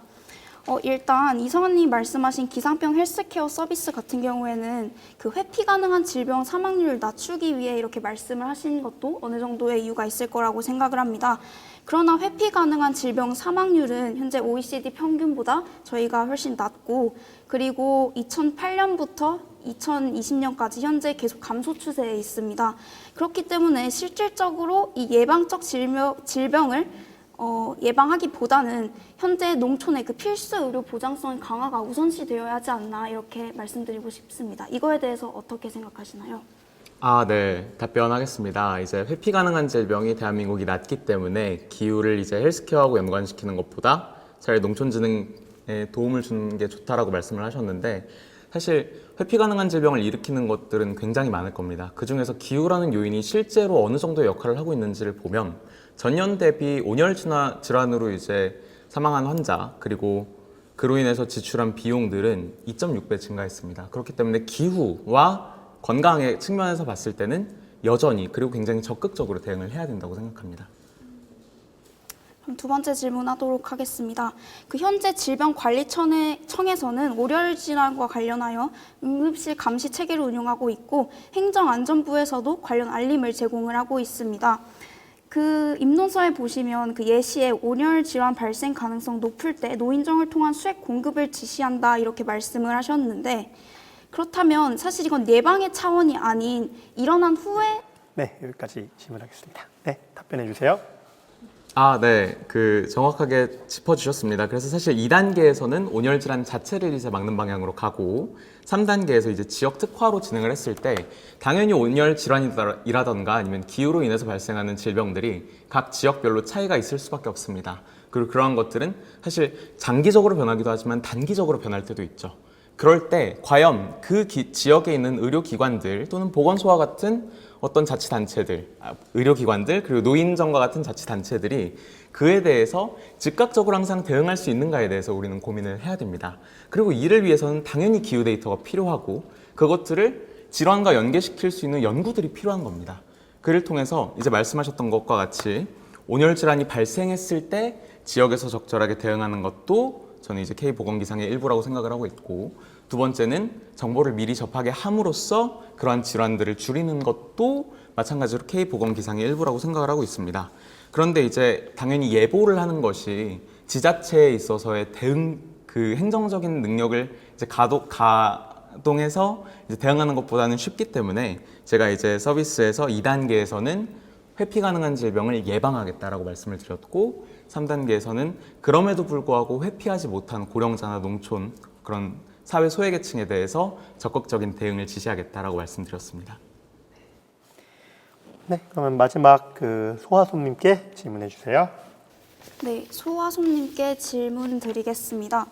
Speaker 4: 일단 이성환님 말씀하신 기상병 헬스케어 서비스 같은 경우에는 그 회피 가능한 질병 사망률을 낮추기 위해 이렇게 말씀을 하신 것도 어느 정도의 이유가 있을 거라고 생각을 합니다. 그러나 회피 가능한 질병 사망률은 현재 OECD 평균보다 저희가 훨씬 낮고 그리고 2008년부터 2020년까지 현재 계속 감소 추세에 있습니다. 그렇기 때문에 실질적으로 이 예방적 질병을 예방하기보다는 현재 농촌의 그 필수 의료 보장성 강화가 우선시 되어야 하지 않나 이렇게 말씀드리고 싶습니다. 이거에 대해서 어떻게 생각하시나요?
Speaker 3: 네. 답변하겠습니다. 이제 회피 가능한 질병이 대한민국이 낮기 때문에 기후를 이제 헬스케어하고 연관시키는 것보다 차라리 농촌진흥에 도움을 주는 게 좋다라고 말씀을 하셨는데 사실 회피 가능한 질병을 일으키는 것들은 굉장히 많을 겁니다. 그중에서 기후라는 요인이 실제로 어느 정도의 역할을 하고 있는지를 보면 전년 대비 온열 질환으로 이제 사망한 환자 그리고 그로 인해서 지출한 비용들은 2.6배 증가했습니다. 그렇기 때문에 기후와 건강의 측면에서 봤을 때는 여전히 그리고 굉장히 적극적으로 대응을 해야 된다고 생각합니다.
Speaker 4: 그럼 두 번째 질문하도록 하겠습니다. 그 현재 질병관리청에서는 온열 질환과 관련하여 응급실 감시 체계를 운영하고 있고 행정안전부에서도 관련 알림을 제공을 하고 있습니다. 그 입론서에 보시면 그 예시에 온열 질환 발생 가능성 높을 때 노인정을 통한 수액 공급을 지시한다 이렇게 말씀을 하셨는데 그렇다면 사실 이건 예방의 차원이 아닌 일어난 후에
Speaker 1: 네, 여기까지 질문하겠습니다. 네, 답변해 주세요.
Speaker 3: 네. 정확하게 짚어주셨습니다. 그래서 사실 2단계에서는 온열 질환 자체를 이제 막는 방향으로 가고 3단계에서 이제 지역 특화로 진행을 했을 때 당연히 온열 질환이라던가 아니면 기후로 인해서 발생하는 질병들이 각 지역별로 차이가 있을 수밖에 없습니다. 그리고 그러한 것들은 사실 장기적으로 변하기도 하지만 단기적으로 변할 때도 있죠. 그럴 때 과연 그 지역에 있는 의료기관들 또는 보건소와 같은 어떤 자치단체들, 의료기관들, 그리고 노인정과 같은 자치단체들이 그에 대해서 즉각적으로 항상 대응할 수 있는가에 대해서 우리는 고민을 해야 됩니다. 그리고 이를 위해서는 당연히 기후 데이터가 필요하고 그것들을 질환과 연계시킬 수 있는 연구들이 필요한 겁니다. 그를 통해서 이제 말씀하셨던 것과 같이 온열 질환이 발생했을 때 지역에서 적절하게 대응하는 것도 저는 이제 K보건기상의 일부라고 생각을 하고 있고, 두 번째는 정보를 미리 접하게 함으로써 그러한 질환들을 줄이는 것도 마찬가지로 K보건기상의 일부라고 생각을 하고 있습니다. 그런데 이제 당연히 예보를 하는 것이 지자체에 있어서의 대응, 그 행정적인 능력을 이제 가동해서 이제 대응하는 것보다는 쉽기 때문에 제가 이제 서비스에서 2단계에서는 회피 가능한 질병을 예방하겠다라고 말씀을 드렸고, 3단계에서는 그럼에도 불구하고 회피하지 못한 고령자나 농촌 그런 사회 소외계층에 대해서 적극적인 대응을 지시하겠다라고 말씀드렸습니다.
Speaker 1: 네, 그러면 마지막 그 소화손님께 질문해 주세요.
Speaker 4: 네, 소화손님께 질문 드리겠습니다.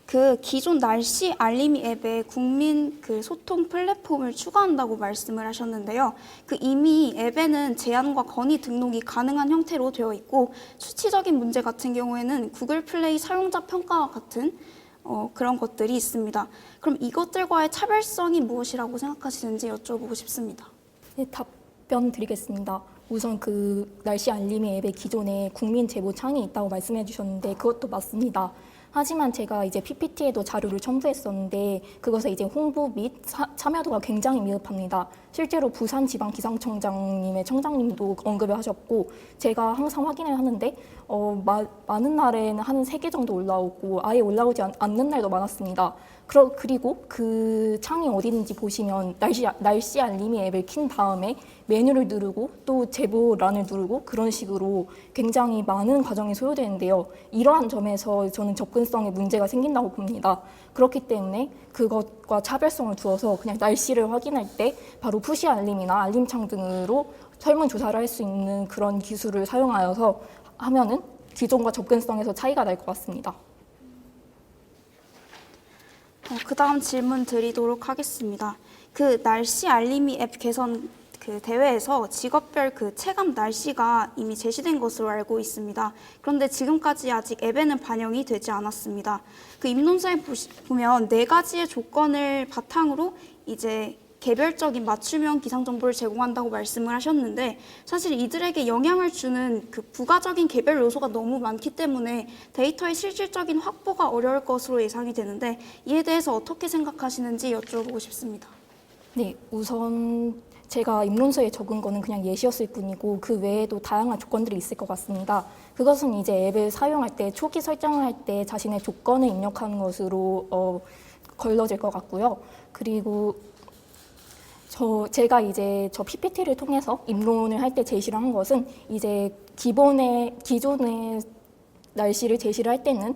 Speaker 4: 그 기존 날씨 알림이 앱에 국민 그 소통 플랫폼을 추가한다고 말씀을 하셨는데요. 그 이미 앱에는 제안과 건의 등록이 가능한 형태로 되어 있고, 수치적인 문제 같은 경우에는 구글 플레이 사용자 평가와 같은 그런 것들이 있습니다. 그럼 이것들과의 차별성이 무엇이라고 생각하시는지 여쭤보고 싶습니다.
Speaker 5: 네, 답변 드리겠습니다. 우선 그 날씨 알림이 앱에 기존에 국민 제보 창이 있다고 말씀해 주셨는데 그것도 맞습니다. 하지만 제가 이제 PPT에도 자료를 첨부했었는데 그것에 이제 홍보 및 참여도가 굉장히 미흡합니다. 실제로 부산지방기상청장님의 청장님도 언급을 하셨고, 제가 항상 확인을 하는데 많은 날에는 한 3개 정도 올라오고 아예 올라오지 않는 날도 많았습니다. 그리고 그 창이 어디 있는지 보시면 날씨 알림이 앱을 킨 다음에 메뉴를 누르고 또 제보란을 누르고 그런 식으로 굉장히 많은 과정이 소요되는데요. 이러한 점에서 저는 접근성에 문제가 생긴다고 봅니다. 그렇기 때문에 그것과 차별성을 두어서 그냥 날씨를 확인할 때 바로 푸시 알림이나 알림창 등으로 설문조사를 할 수 있는 그런 기술을 사용하여서 하면은 기존과 접근성에서 차이가 날 것 같습니다.
Speaker 4: 그 다음 질문 드리도록 하겠습니다. 그 날씨 알림이 앱 개선 그 대회에서 직업별 그 체감 날씨가 이미 제시된 것으로 알고 있습니다. 그런데 지금까지 아직 앱에는 반영이 되지 않았습니다. 그 입론서에 보면 4가지의 조건을 바탕으로 이제 개별적인 맞춤형 기상 정보를 제공한다고 말씀을 하셨는데, 사실 이들에게 영향을 주는 그 부가적인 개별 요소가 너무 많기 때문에 데이터의 실질적인 확보가 어려울 것으로 예상이 되는데, 이에 대해서 어떻게 생각하시는지 여쭤보고 싶습니다.
Speaker 5: 네, 우선 제가 입론서에 적은 거는 그냥 예시였을 뿐이고 그 외에도 다양한 조건들이 있을 것 같습니다. 그것은 이제 앱을 사용할 때 초기 설정을 할 때 자신의 조건을 입력하는 것으로 걸러질 것 같고요. 그리고 제가 이제 저 PPT를 통해서 입론을 할 때 제시를 한 것은 이제 기존의 날씨를 제시를 할 때는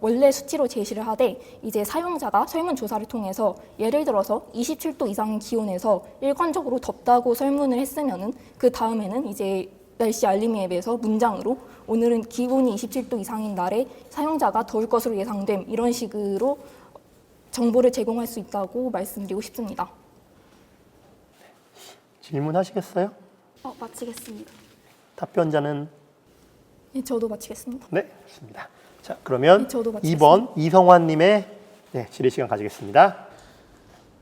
Speaker 5: 원래 수치로 제시를 하되 이제 사용자가 설문조사를 통해서 예를 들어서 27도 이상의 기온에서 일관적으로 덥다고 설문을 했으면은 그 다음에는 이제 날씨 알림이 앱에서 문장으로 오늘은 기온이 27도 이상인 날에 사용자가 더울 것으로 예상됨, 이런 식으로 정보를 제공할 수 있다고 말씀드리고 싶습니다.
Speaker 1: 질문하시겠어요?
Speaker 4: 마치겠습니다.
Speaker 1: 답변자는?
Speaker 5: 네, 저도 마치겠습니다.
Speaker 1: 네, 좋습니다. 자, 그러면
Speaker 5: 네, 저도 마치겠습니다.
Speaker 1: 2번 이성환님의 질의 시간 가지겠습니다.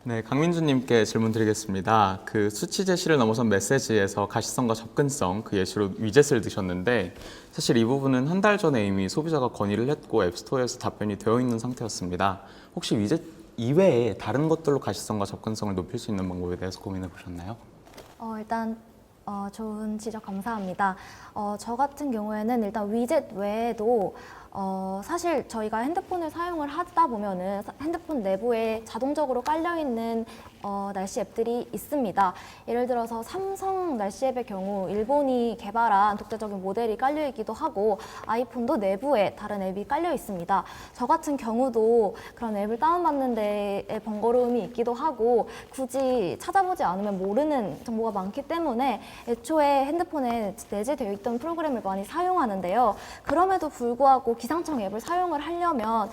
Speaker 3: 네, 강민주님께 질문 드리겠습니다. 그 수치 제시를 넘어선 메시지에서 가시성과 접근성, 그 예시로 위젯을 드셨는데 사실 이 부분은 한 달 전에 이미 소비자가 건의를 했고 앱스토어에서 답변이 되어 있는 상태였습니다. 혹시 위젯 이외에 다른 것들로 가시성과 접근성을 높일 수 있는 방법에 대해서 고민해 보셨나요?
Speaker 2: 일단 좋은 지적 감사합니다. 저 같은 경우에는 일단 위젯 외에도 사실 저희가 핸드폰을 사용을 하다 보면은 핸드폰 내부에 자동적으로 깔려있는 날씨 앱들이 있습니다. 예를 들어서 삼성 날씨 앱의 경우 일본이 개발한 독자적인 모델이 깔려 있기도 하고 아이폰도 내부에 다른 앱이 깔려 있습니다. 저 같은 경우도 그런 앱을 다운받는 데에 번거로움이 있기도 하고 굳이 찾아보지 않으면 모르는 정보가 많기 때문에 애초에 핸드폰에 내재되어 있던 프로그램을 많이 사용하는데요. 그럼에도 불구하고 기상청 앱을 사용을 하려면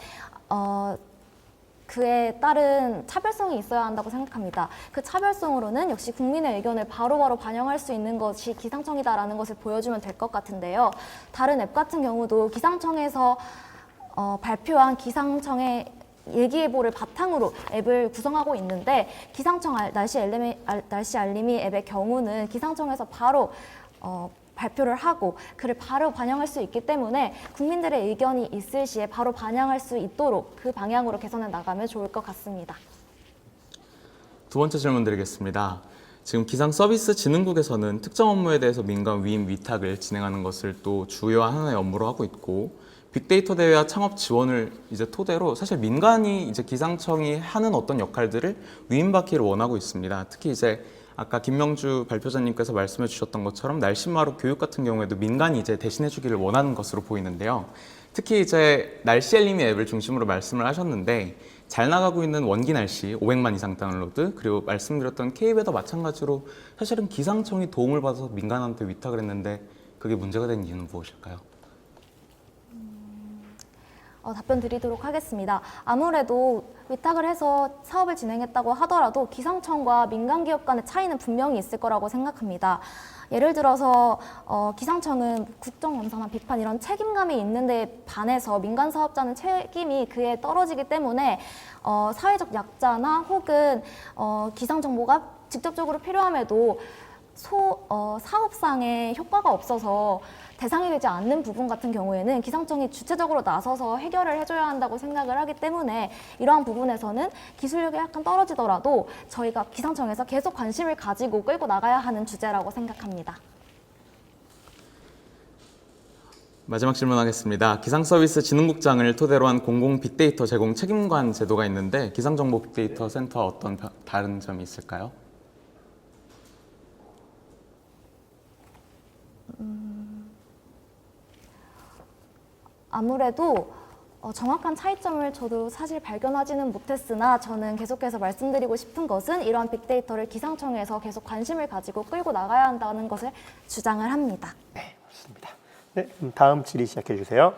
Speaker 2: 그에 따른 차별성이 있어야 한다고 생각합니다. 그 차별성으로는 역시 국민의 의견을 바로바로 반영할 수 있는 것이 기상청이다라는 것을 보여주면 될 것 같은데요. 다른 앱 같은 경우도 기상청에서 발표한 기상청의 일기예보를 바탕으로 앱을 구성하고 있는데 기상청 날씨 알림이 앱의 경우는 기상청에서 바로 발표를 하고 그를 바로 반영할 수 있기 때문에 국민들의 의견이 있을 시에 바로 반영할 수 있도록 그 방향으로 개선해 나가면 좋을 것 같습니다.
Speaker 3: 두 번째 질문 드리겠습니다. 지금 기상서비스진흥국에서는 특정 업무에 대해서 민간 위임 위탁을 진행하는 것을 또 주요 하나의 업무로 하고 있고 빅데이터 대회와 창업 지원을 이제 토대로 사실 민간이 이제 기상청이 하는 어떤 역할들을 위임받기를 원하고 있습니다. 특히 이제 아까 김명주 발표자님께서 말씀해 주셨던 것처럼 날씨마루 교육 같은 경우에도 민간이 이제 대신해 주기를 원하는 것으로 보이는데요. 특히 이제 날씨 알림이 앱을 중심으로 말씀을 하셨는데 잘 나가고 있는 원기 날씨 500만 이상 다운로드 그리고 말씀드렸던 K웨더 마찬가지로 사실은 기상청이 도움을 받아서 민간한테 위탁을 했는데 그게 문제가 된 이유는 무엇일까요?
Speaker 2: 답변 드리도록 하겠습니다. 아무래도 위탁을 해서 사업을 진행했다고 하더라도 기상청과 민간 기업 간의 차이는 분명히 있을 거라고 생각합니다. 예를 들어서 기상청은 국정감사나 비판 이런 책임감이 있는데 반해서 민간 사업자는 책임이 그에 떨어지기 때문에 사회적 약자나 혹은 기상 정보가 직접적으로 필요함에도 사업상의 효과가 없어서 대상이 되지 않는 부분 같은 경우에는 기상청이 주체적으로 나서서 해결을 해줘야 한다고 생각을 하기 때문에 이러한 부분에서는 기술력이 약간 떨어지더라도 저희가 기상청에서 계속 관심을 가지고 끌고 나가야 하는 주제라고 생각합니다.
Speaker 3: 마지막 질문하겠습니다. 기상서비스진흥국장을 토대로 한 공공 빅데이터 제공 책임관 제도가 있는데 기상정보 빅데이터 센터와 어떤 다른 점이 있을까요?
Speaker 2: 아무래도 정확한 차이점을 저도 사실 발견하지는 못했으나 저는 계속해서 말씀드리고 싶은 것은 이러한 빅데이터를 기상청에서 계속 관심을 가지고 끌고 나가야 한다는 것을 주장을 합니다.
Speaker 1: 네, 맞습니다. 네, 다음 질의 시작해 주세요.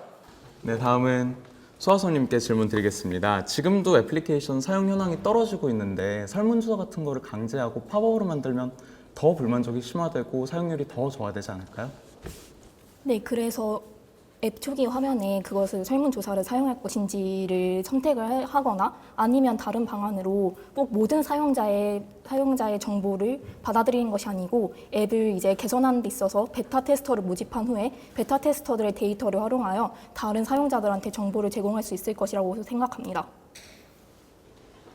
Speaker 3: 네, 다음은 수아소님께 질문 드리겠습니다. 지금도 애플리케이션 사용 현황이 떨어지고 있는데 설문조사 같은 거를 강제하고 팝업으로 만들면 더 불만족이 심화되고 사용률이 더 저하되지 않을까요?
Speaker 5: 네, 그래서 앱 초기 화면에 그것을 설문조사를 사용할 것인지를 선택을 하거나 아니면 다른 방안으로 꼭 모든 사용자의 정보를 받아들이는 것이 아니고 앱을 이제 개선하는 데 있어서 베타 테스터를 모집한 후에 베타 테스터들의 데이터를 활용하여 다른 사용자들한테 정보를 제공할 수 있을 것이라고 생각합니다.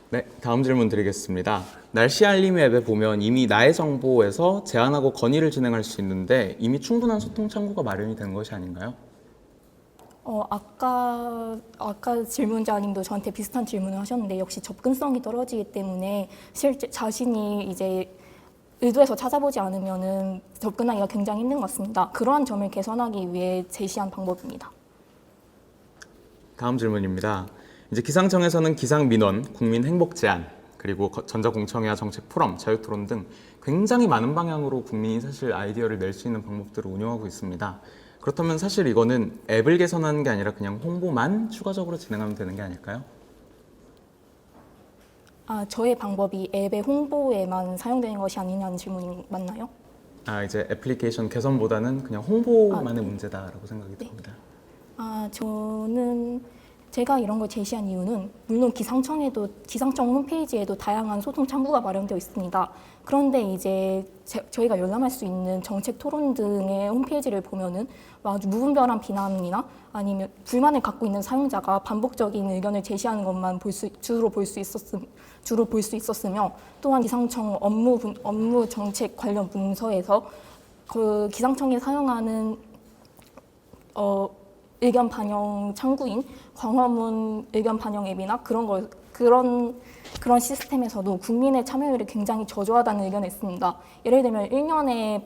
Speaker 3: 네, 다음 질문 드리겠습니다. 날씨 알림 앱에 보면 이미 나의 정보에서 제안하고 건의를 진행할 수 있는데 이미 충분한 소통 창구가 마련이 된 것이 아닌가요?
Speaker 5: 아까 질문자님도 저한테 비슷한 질문을 하셨는데 역시 접근성이 떨어지기 때문에 실제 자신이 이제 의도해서 찾아보지 않으면은 접근하기가 굉장히 힘든 것 같습니다. 그러한 점을 개선하기 위해 제시한 방법입니다.
Speaker 3: 다음 질문입니다. 이제 기상청에서는 기상민원, 국민행복제안, 그리고 전자공청회와 정책 포럼, 자유토론 등 굉장히 많은 방향으로 국민이 사실 아이디어를 낼 수 있는 방법들을 운영하고 있습니다. 그렇다면 사실 이거는 앱을 개선하는 게 아니라 그냥 홍보만 추가적으로 진행하면 되는 게 아닐까요?
Speaker 5: 저의 방법이 앱의 홍보에만 사용되는 것이 아니냐는 질문이 맞나요?
Speaker 3: 이제 애플리케이션 개선보다는 그냥 홍보만의 문제다라고 생각이 듭니다.
Speaker 5: 저는 제가 이런 걸 제시한 이유는 물론 기상청 홈페이지에도 다양한 소통 창구가 마련되어 있습니다. 그런데 이제 저희가 열람할 수 있는 정책 토론 등의 홈페이지를 보면은 아주 무분별한 비난이나 아니면 불만을 갖고 있는 사용자가 반복적인 의견을 제시하는 것만 주로 볼 수 있었으며 또한 기상청 업무 정책 관련 문서에서 그 기상청이 사용하는 의견 반영 창구인 광화문 의견 반영 앱이나 그런 시스템에서도 국민의 참여율이 굉장히 저조하다는 의견이 있습니다. 예를 들면 1년에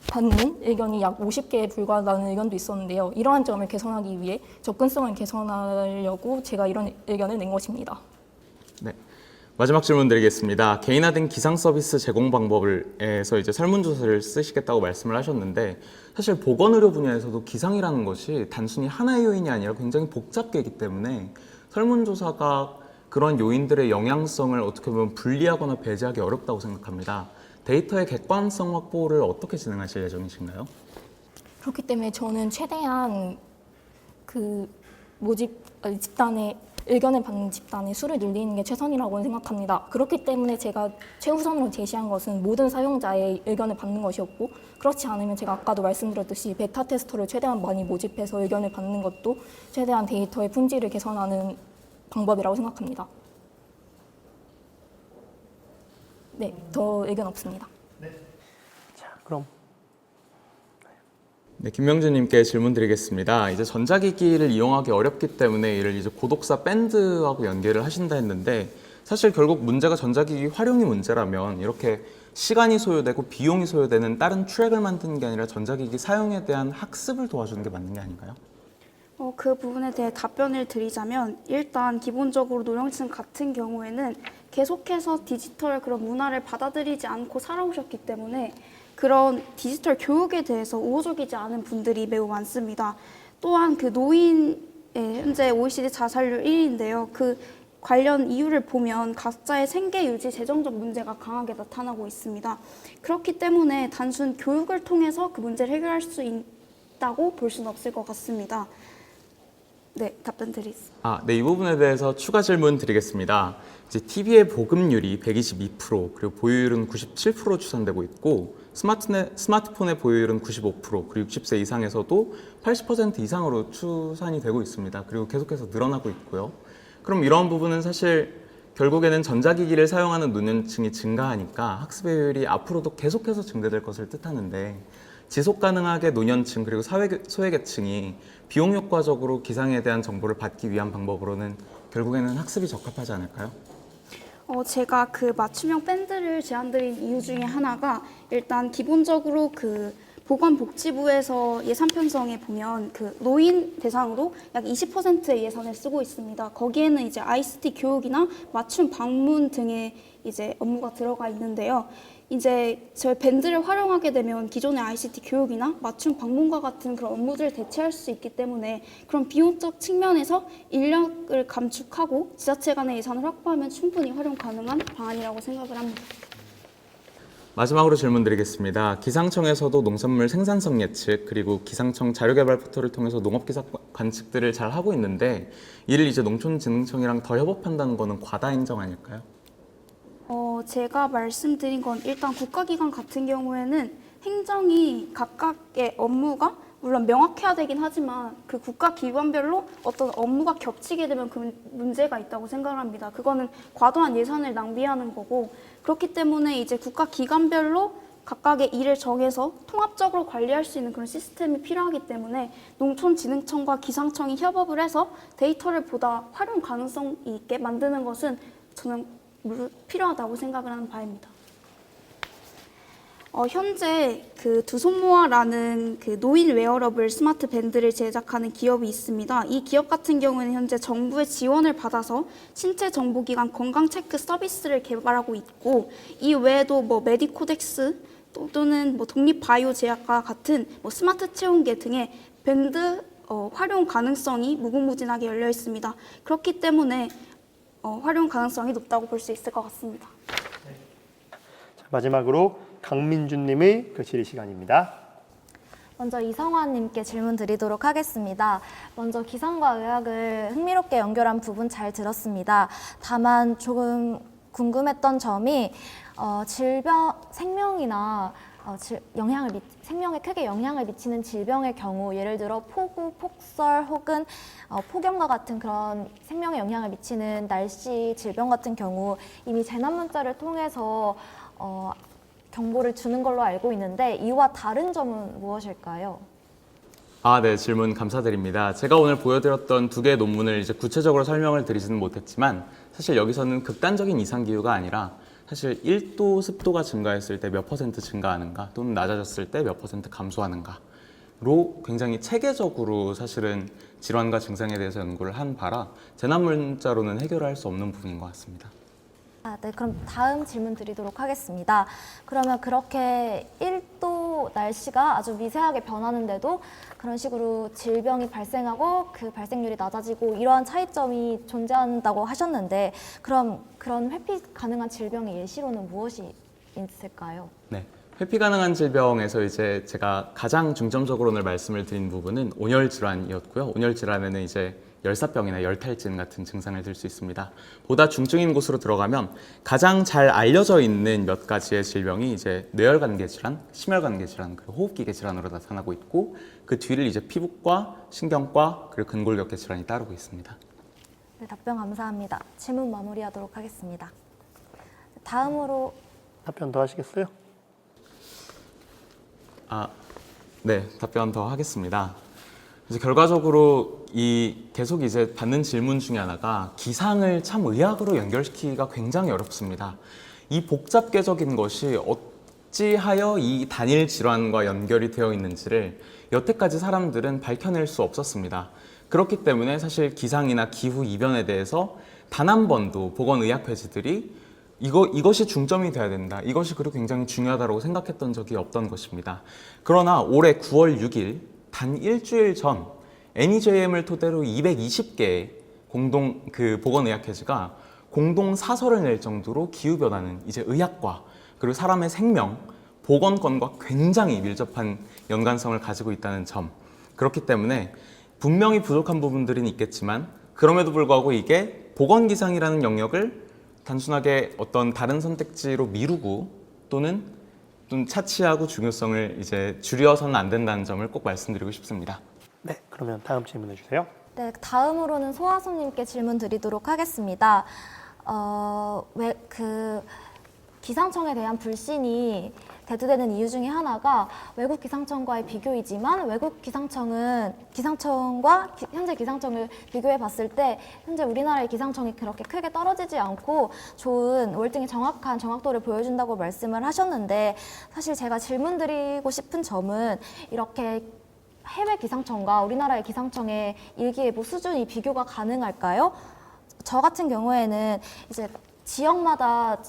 Speaker 5: 받는 의견이 약 50개에 불과하다는 의견도 있었는데요. 이러한 점을 개선하기 위해 접근성을 개선하려고 제가 이런 의견을 낸 것입니다.
Speaker 3: 네. 마지막 질문 드리겠습니다. 개인화된 기상 서비스 제공 방법에서 이제 설문조사를 쓰시겠다고 말씀을 하셨는데 사실 보건의료 분야에서도 기상이라는 것이 단순히 하나의 요인이 아니라 굉장히 복잡계이기 때문에 설문조사가 그런 요인들의 영향성을 어떻게 보면 분리하거나 배제하기 어렵다고 생각합니다. 데이터의 객관성 확보를 어떻게 진행하실 예정이신가요?
Speaker 5: 그렇기 때문에 저는 최대한 그 집단의 의견을 받는 집단의 수를 늘리는 게 최선이라고 생각합니다. 그렇기 때문에 제가 최우선으로 제시한 것은 모든 사용자의 의견을 받는 것이었고, 그렇지 않으면 제가 아까도 말씀드렸듯이 베타 테스터를 최대한 많이 모집해서 의견을 받는 것도 최대한 데이터의 품질을 개선하는 방법이라고 생각합니다. 네, 더 의견 없습니다.
Speaker 1: 자, 그럼
Speaker 3: 네, 김명준님께 질문 드리겠습니다. 이제 전자기기를 이용하기 어렵기 때문에 이를 이제 고독사 밴드하고 연계를 하신다 했는데 사실 결국 문제가 전자기기 활용이 문제라면 이렇게 시간이 소요되고 비용이 소요되는 다른 트랙을 만드는 게 아니라 전자기기 사용에 대한 학습을 도와주는 게 맞는 게 아닌가요?
Speaker 4: 그 부분에 대해 답변을 드리자면 일단 기본적으로 노령층 같은 경우에는 계속해서 디지털 그런 문화를 받아들이지 않고 살아오셨기 때문에 그런 디지털 교육에 대해서 우호적이지 않은 분들이 매우 많습니다. 또한 그 노인의 현재 OECD 자살률 1위인데요. 그 관련 이유를 보면 각자의 생계 유지 재정적 문제가 강하게 나타나고 있습니다. 그렇기 때문에 단순 교육을 통해서 그 문제를 해결할 수 있다고 볼 수는 없을 것 같습니다. 네, 답변 드리겠습니다.
Speaker 3: 네, 이 부분에 대해서 추가 질문 드리겠습니다. 이제 TV의 보급률이 122% 그리고 보유율은 97% 추산되고 있고 스마트폰의 보유율은 95% 그리고 60세 이상에서도 80% 이상으로 추산이 되고 있습니다. 그리고 계속해서 늘어나고 있고요. 그럼 이런 부분은 사실 결국에는 전자기기를 사용하는 노년층이 증가하니까 학습의 효율이 앞으로도 계속해서 증대될 것을 뜻하는데 지속 가능하게 노년층 그리고 소외계층이 비용 효과적으로 기상에 대한 정보를 받기 위한 방법으로는 결국에는 학습이 적합하지 않을까요?
Speaker 4: 제가 그 맞춤형 밴드를 제안드린 이유 중에 하나가 일단 기본적으로 그 보건복지부에서 예산 편성에 보면 그 노인 대상으로 약 20%의 예산을 쓰고 있습니다. 거기에는 이제 ICT 교육이나 맞춤 방문 등의 이제 업무가 들어가 있는데요. 이제 저희 밴드를 활용하게 되면 기존의 ICT 교육이나 맞춤 방문과 같은 그런 업무들을 대체할 수 있기 때문에 그런 비용적 측면에서 인력을 감축하고 지자체 간의 예산을 확보하면 충분히 활용 가능한 방안이라고 생각을 합니다.
Speaker 3: 마지막으로 질문 드리겠습니다. 기상청에서도 농산물 생산성 예측 그리고 기상청 자료개발 포털을 통해서 농업기상 관측들을 잘 하고 있는데 이를 이제 농촌진흥청이랑 더 협업한다는 거는 과다 인정 아닐까요?
Speaker 4: 제가 말씀드린 건 일단 국가기관 같은 경우에는 행정이 각각의 업무가 물론 명확해야 되긴 하지만 그 국가기관별로 어떤 업무가 겹치게 되면 그 문제가 있다고 생각을 합니다. 그거는 과도한 예산을 낭비하는 거고 그렇기 때문에 이제 국가기관별로 각각의 일을 정해서 통합적으로 관리할 수 있는 그런 시스템이 필요하기 때문에 농촌진흥청과 기상청이 협업을 해서 데이터를 보다 활용 가능성 있게 만드는 것은 저는 필요하다고 생각을 하는 바입니다. 현재 그 두손모아라는 그 노인 웨어러블 스마트 밴드를 제작하는 기업이 있습니다. 이 기업 같은 경우에는 현재 정부의 지원을 받아서 신체 정보기관 건강 체크 서비스를 개발하고 있고 이 외에도 뭐 메디코덱스 또는 뭐 독립 바이오 제약과 같은 뭐 스마트 체온계 등의 밴드 활용 가능성이 무궁무진하게 열려 있습니다. 그렇기 때문에 활용 가능성이 높다고 볼 수 있을 것 같습니다.
Speaker 1: 자, 마지막으로 강민준님의 그 질의 시간입니다.
Speaker 2: 먼저 이성환님께 질문 드리도록 하겠습니다. 먼저 기상과 의학을 흥미롭게 연결한 부분 잘 들었습니다. 다만 조금 궁금했던 점이 생명이나 생명에 크게 영향을 미치는 질병의 경우 예를 들어 폭우, 폭설 혹은 폭염과 같은 그런 생명에 영향을 미치는 날씨 질병 같은 경우 이미 재난문자를 통해서 정보를 주는 걸로 알고 있는데 이와 다른 점은 무엇일까요?
Speaker 3: 네, 질문 감사드립니다. 제가 오늘 보여드렸던 두 개의 논문을 이제 구체적으로 설명을 드리지는 못했지만 사실 여기서는 극단적인 이상기후가 아니라 사실 1도 습도가 증가했을 때 몇 퍼센트 증가하는가 또는 낮아졌을 때 몇 퍼센트 감소하는가로 굉장히 체계적으로 사실은 질환과 증상에 대해서 연구를 한 바라 재난문자로는 해결할 수 없는 부분인 것 같습니다.
Speaker 2: 네, 그럼 다음 질문 드리도록 하겠습니다. 그러면 그렇게 1도 날씨가 아주 미세하게 변하는데도 그런 식으로 질병이 발생하고 그 발생률이 낮아지고 이러한 차이점이 존재한다고 하셨는데 그럼 그런 회피 가능한 질병의 예시로는 무엇이 있을까요?
Speaker 3: 네. 회피 가능한 질병에서 이제 제가 가장 중점적으로 오늘 말씀을 드린 부분은 온열 질환이었고요. 온열 질환에는 이제 열사병이나 열탈진 같은 증상을 들 수 있습니다. 보다 중증인 곳으로 들어가면 가장 잘 알려져 있는 몇 가지의 질병이 이제 뇌혈관계 질환, 심혈관계 질환, 그리고 호흡기계 질환으로 나타나고 있고 그 뒤를 이제 피부과, 신경과, 그리고 근골격계 질환이 따르고 있습니다.
Speaker 2: 네, 답변 감사합니다. 질문 마무리하도록 하겠습니다. 다음으로
Speaker 1: 답변 더 하시겠어요?
Speaker 3: 네, 답변 더 하겠습니다. 이제 결과적으로 계속 이제 받는 질문 중에 하나가 기상을 참 의학으로 연결시키기가 굉장히 어렵습니다. 이 복잡계적인 것이 어찌하여 이 단일 질환과 연결이 되어 있는지를 여태까지 사람들은 밝혀낼 수 없었습니다. 그렇기 때문에 사실 기상이나 기후 이변에 대해서 단 한 번도 보건의학회지들이 이것이 중점이 돼야 된다. 이것이 그리고 굉장히 중요하다고 생각했던 적이 없던 것입니다. 그러나 올해 9월 6일 단 일주일 전 NEJM을 토대로 220개의 보건의학회지가 공동 사설을 낼 정도로 기후변화는 이제 의학과 그리고 사람의 생명, 보건권과 굉장히 밀접한 연관성을 가지고 있다는 점. 그렇기 때문에 분명히 부족한 부분들은 있겠지만 그럼에도 불구하고 이게 보건기상이라는 영역을 단순하게 어떤 다른 선택지로 미루고 또는 좀 차치하고 중요성을 이제 줄여서는 안 된다는 점을 꼭 말씀드리고 싶습니다.
Speaker 1: 네, 그러면 다음 질문해 주세요.
Speaker 2: 네, 다음으로는 소아손님께 질문 드리도록 하겠습니다. 기상청에 대한 불신이 대두되는 이유 중에 하나가 외국 기상청과의 비교이지만 외국 기상청과 현재 기상청을 비교해 봤을 때 현재 우리나라의 기상청이 그렇게 크게 떨어지지 않고 좋은 월등히 정확한 정확도를 보여준다고 말씀을 하셨는데 사실 제가 질문 드리고 싶은 점은 이렇게 해외 기상청과 우리나라의 기상청의 일기예보 수준이 비교가 가능할까요? 저 같은 경우에는 이제 지역마다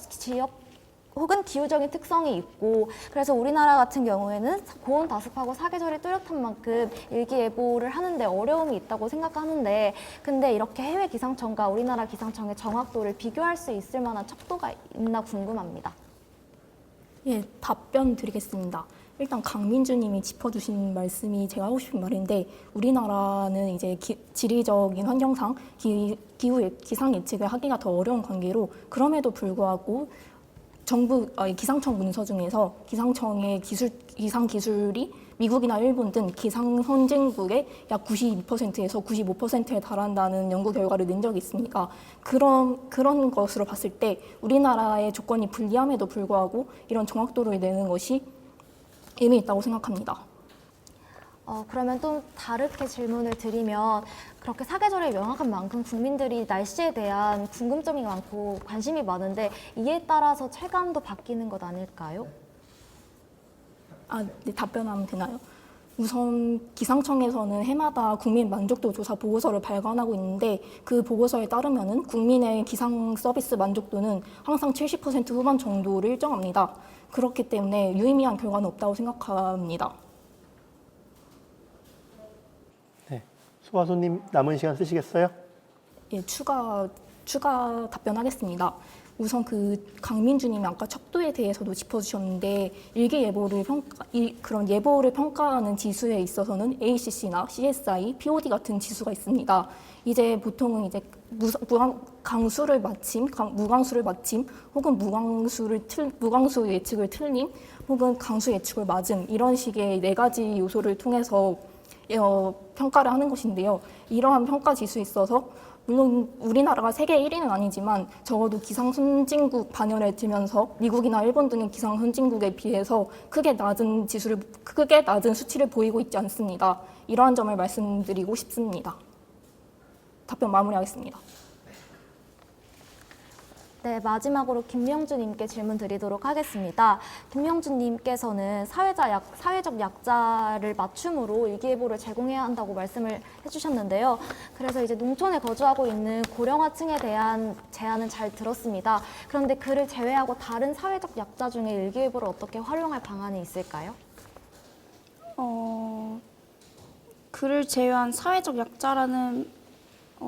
Speaker 2: 혹은 기후적인 특성이 있고 그래서 우리나라 같은 경우에는 고온 다습하고 사계절이 뚜렷한 만큼 일기예보를 하는데 어려움이 있다고 생각하는데 근데 이렇게 해외 기상청과 우리나라 기상청의 정확도를 비교할 수 있을 만한 척도가 있나 궁금합니다.
Speaker 5: 예, 답변 드리겠습니다. 일단 강민주님이 짚어주신 말씀이 제가 하고 싶은 말인데 우리나라는 이제 지리적인 환경상 기상 예측을 하기가 더 어려운 관계로 그럼에도 불구하고 기상청 문서 중에서 기상청의 기상 기술이 미국이나 일본 등 기상 선진국의 약 92%에서 95%에 달한다는 연구 결과를 낸 적이 있으니까 그런 것으로 봤을 때 우리나라의 조건이 불리함에도 불구하고 이런 정확도를 내는 것이 의미 있다고 생각합니다.
Speaker 2: 그러면 또 다르게 질문을 드리면 그렇게 사계절이 명확한 만큼 국민들이 날씨에 대한 궁금점이 많고 관심이 많은데 이에 따라서 체감도 바뀌는 것 아닐까요?
Speaker 5: 네, 답변하면 되나요? 우선 기상청에서는 해마다 국민 만족도 조사 보고서를 발간하고 있는데 그 보고서에 따르면은 국민의 기상 서비스 만족도는 항상 70% 후반 정도를 일정합니다. 그렇기 때문에 유의미한 결과는 없다고 생각합니다.
Speaker 1: 네, 소아손님 남은 시간 쓰시겠어요?
Speaker 5: 예, 추가 답변하겠습니다. 우선 강민주님이 아까 척도에 대해서도 짚어주셨는데 그런 예보를 평가하는 지수에 있어서는 ACC나 CSI, POD 같은 지수가 있습니다. 이제 보통은 이제 강수를 마침, 무강수를 마침, 혹은 무강수 예측을 틀림, 혹은 강수 예측을 맞음 이런 식의 4가지 요소를 통해서 평가를 하는 것인데요. 이러한 평가 지수에 있어서 물론 우리나라가 세계 1위는 아니지만 적어도 기상 선진국 반열에 들면서 미국이나 일본 등의 기상 선진국에 비해서 크게 낮은 수치를 보이고 있지 않습니다. 이러한 점을 말씀드리고 싶습니다. 답변 마무리하겠습니다.
Speaker 2: 네, 마지막으로 김명주님께 질문 드리도록 하겠습니다. 김명주님께서는 사회적 약자를 맞춤으로 일기예보를 제공해야 한다고 말씀을 해주셨는데요. 그래서 이제 농촌에 거주하고 있는 고령화층에 대한 제안은 잘 들었습니다. 그런데 그를 제외하고 다른 사회적 약자 중에 일기예보를 어떻게 활용할 방안이 있을까요?
Speaker 4: 그를 제외한 사회적 약자라는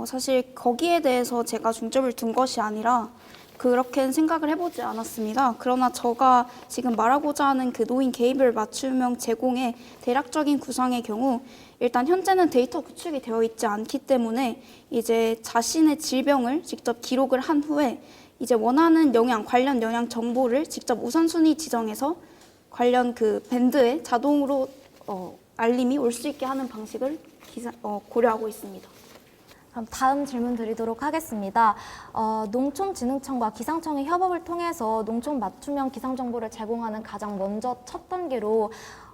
Speaker 4: 사실 거기에 대해서 제가 중점을 둔 것이 아니라 그렇게 생각을 해보지 않았습니다. 그러나 제가 지금 말하고자 하는 그 노인 개인별 맞춤형 제공의 대략적인 구상의 경우 일단 현재는 데이터 구축이 되어 있지 않기 때문에 이제 자신의 질병을 직접 기록을 한 후에 이제 원하는 관련 영양 정보를 직접 우선순위 지정해서 관련 그 밴드에 자동으로 알림이 올 수 있게 하는 방식을 고려하고 있습니다.
Speaker 2: 그럼 다음 질문 드리도록 하겠습니다. 농촌진흥청과 기상청의 협업을 통해서 농촌 맞춤형 기상 정보를 제공하는 가장 먼저 첫 단계로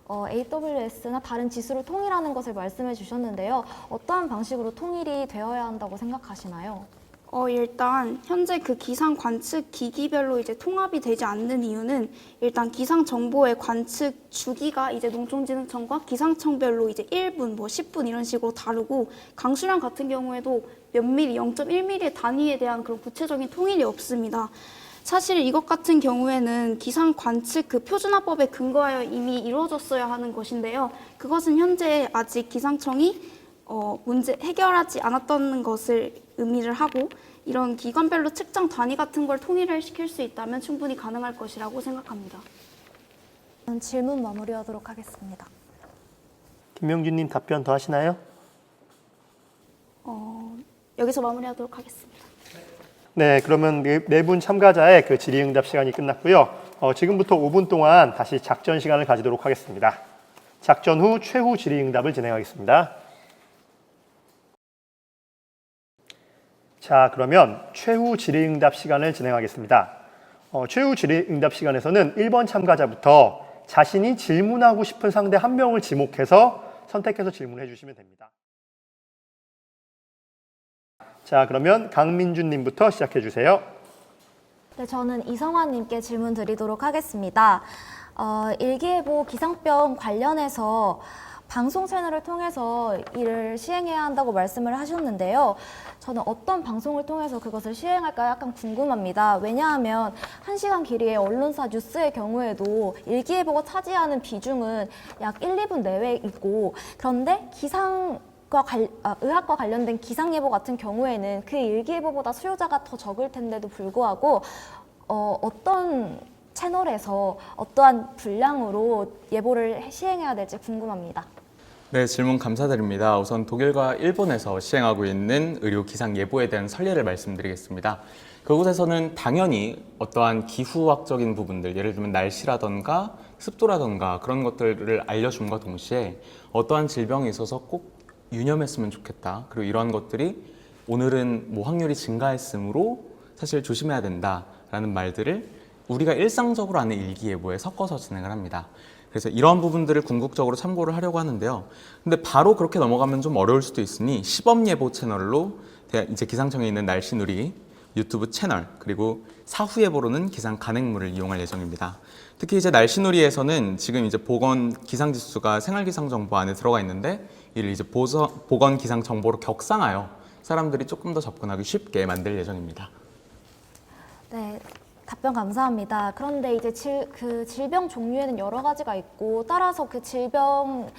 Speaker 2: AWS나 다른 지수를 통일하는 것을 말씀해 주셨는데요. 어떠한 방식으로 통일이 되어야 한다고 생각하시나요?
Speaker 4: 일단 현재 그 기상 관측 기기별로 이제 통합이 되지 않는 이유는 일단 기상 정보의 관측 주기가 이제 농촌진흥청과 기상청별로 이제 1분, 10분 이런 식으로 다르고 강수량 같은 경우에도 몇 미리, 0.1mm의 단위에 대한 그런 구체적인 통일이 없습니다. 사실 이것 같은 경우에는 기상 관측 그 표준화법에 근거하여 이미 이루어졌어야 하는 것인데요. 그것은 현재 아직 기상청이 문제 해결하지 않았던 것을 의미를 하고 이런 기관별로 측정 단위 같은 걸 통일을 시킬 수 있다면 충분히 가능할 것이라고 생각합니다.
Speaker 2: 질문 마무리하도록 하겠습니다.
Speaker 1: 김명준님 답변 더 하시나요?
Speaker 4: 여기서 마무리하도록 하겠습니다.
Speaker 1: 네, 그러면 네 분 참가자의 그 질의응답 시간이 끝났고요. 지금부터 5분 동안 다시 작전 시간을 가지도록 하겠습니다. 작전 후 최후 질의응답을 진행하겠습니다. 자, 그러면 최후 질의응답 시간을 진행하겠습니다. 최후 질의응답 시간에서는 1번 참가자부터 자신이 질문하고 싶은 상대 한 명을 지목해서 선택해서 질문해 주시면 됩니다. 자, 그러면 강민준님부터 시작해 주세요.
Speaker 2: 네, 저는 이성환님께 질문 드리도록 하겠습니다. 일기예보 기상병 관련해서 방송 채널을 통해서 일을 시행해야 한다고 말씀을 하셨는데요. 저는 어떤 방송을 통해서 그것을 시행할까 약간 궁금합니다. 왜냐하면 1시간 길이의 언론사 뉴스의 경우에도 일기예보가 차지하는 비중은 약 1, 2분 내외에 있고, 그런데 의학과 관련된 기상예보 같은 경우에는 그 일기예보보다 수요자가 더 적을 텐데도 불구하고 어떤 채널에서 어떠한 분량으로 예보를 시행해야 될지 궁금합니다.
Speaker 3: 네, 질문 감사드립니다. 우선 독일과 일본에서 시행하고 있는 의료 기상 예보에 대한 선례를 말씀드리겠습니다. 그곳에서는 당연히 어떠한 기후학적인 부분들, 예를 들면 날씨라던가 습도라던가 그런 것들을 알려줌과 동시에 어떠한 질병에 있어서 꼭 유념했으면 좋겠다. 그리고 이러한 것들이 오늘은 뭐 확률이 증가했으므로 사실 조심해야 된다라는 말들을 우리가 일상적으로 아는 일기예보에 섞어서 진행을 합니다. 그래서 이런 부분들을 궁극적으로 참고를 하려고 하는데요. 근데 바로 그렇게 넘어가면 좀 어려울 수도 있으니 시범예보 채널로 이제 기상청에 있는 날씨누리 유튜브 채널, 그리고 사후예보로는 기상 간행물을 이용할 예정입니다. 특히 이제 날씨누리에서는 지금 이제 보건 기상지수가 생활기상정보 안에 들어가 있는데 이를 이제 보건 기상정보로 격상하여 사람들이 조금 더 접근하기 쉽게 만들 예정입니다.
Speaker 2: 네, 답변 감사합니다. 그런데 이제 그 질병 종류에는 여러 가지가 있고 따라서 그 질병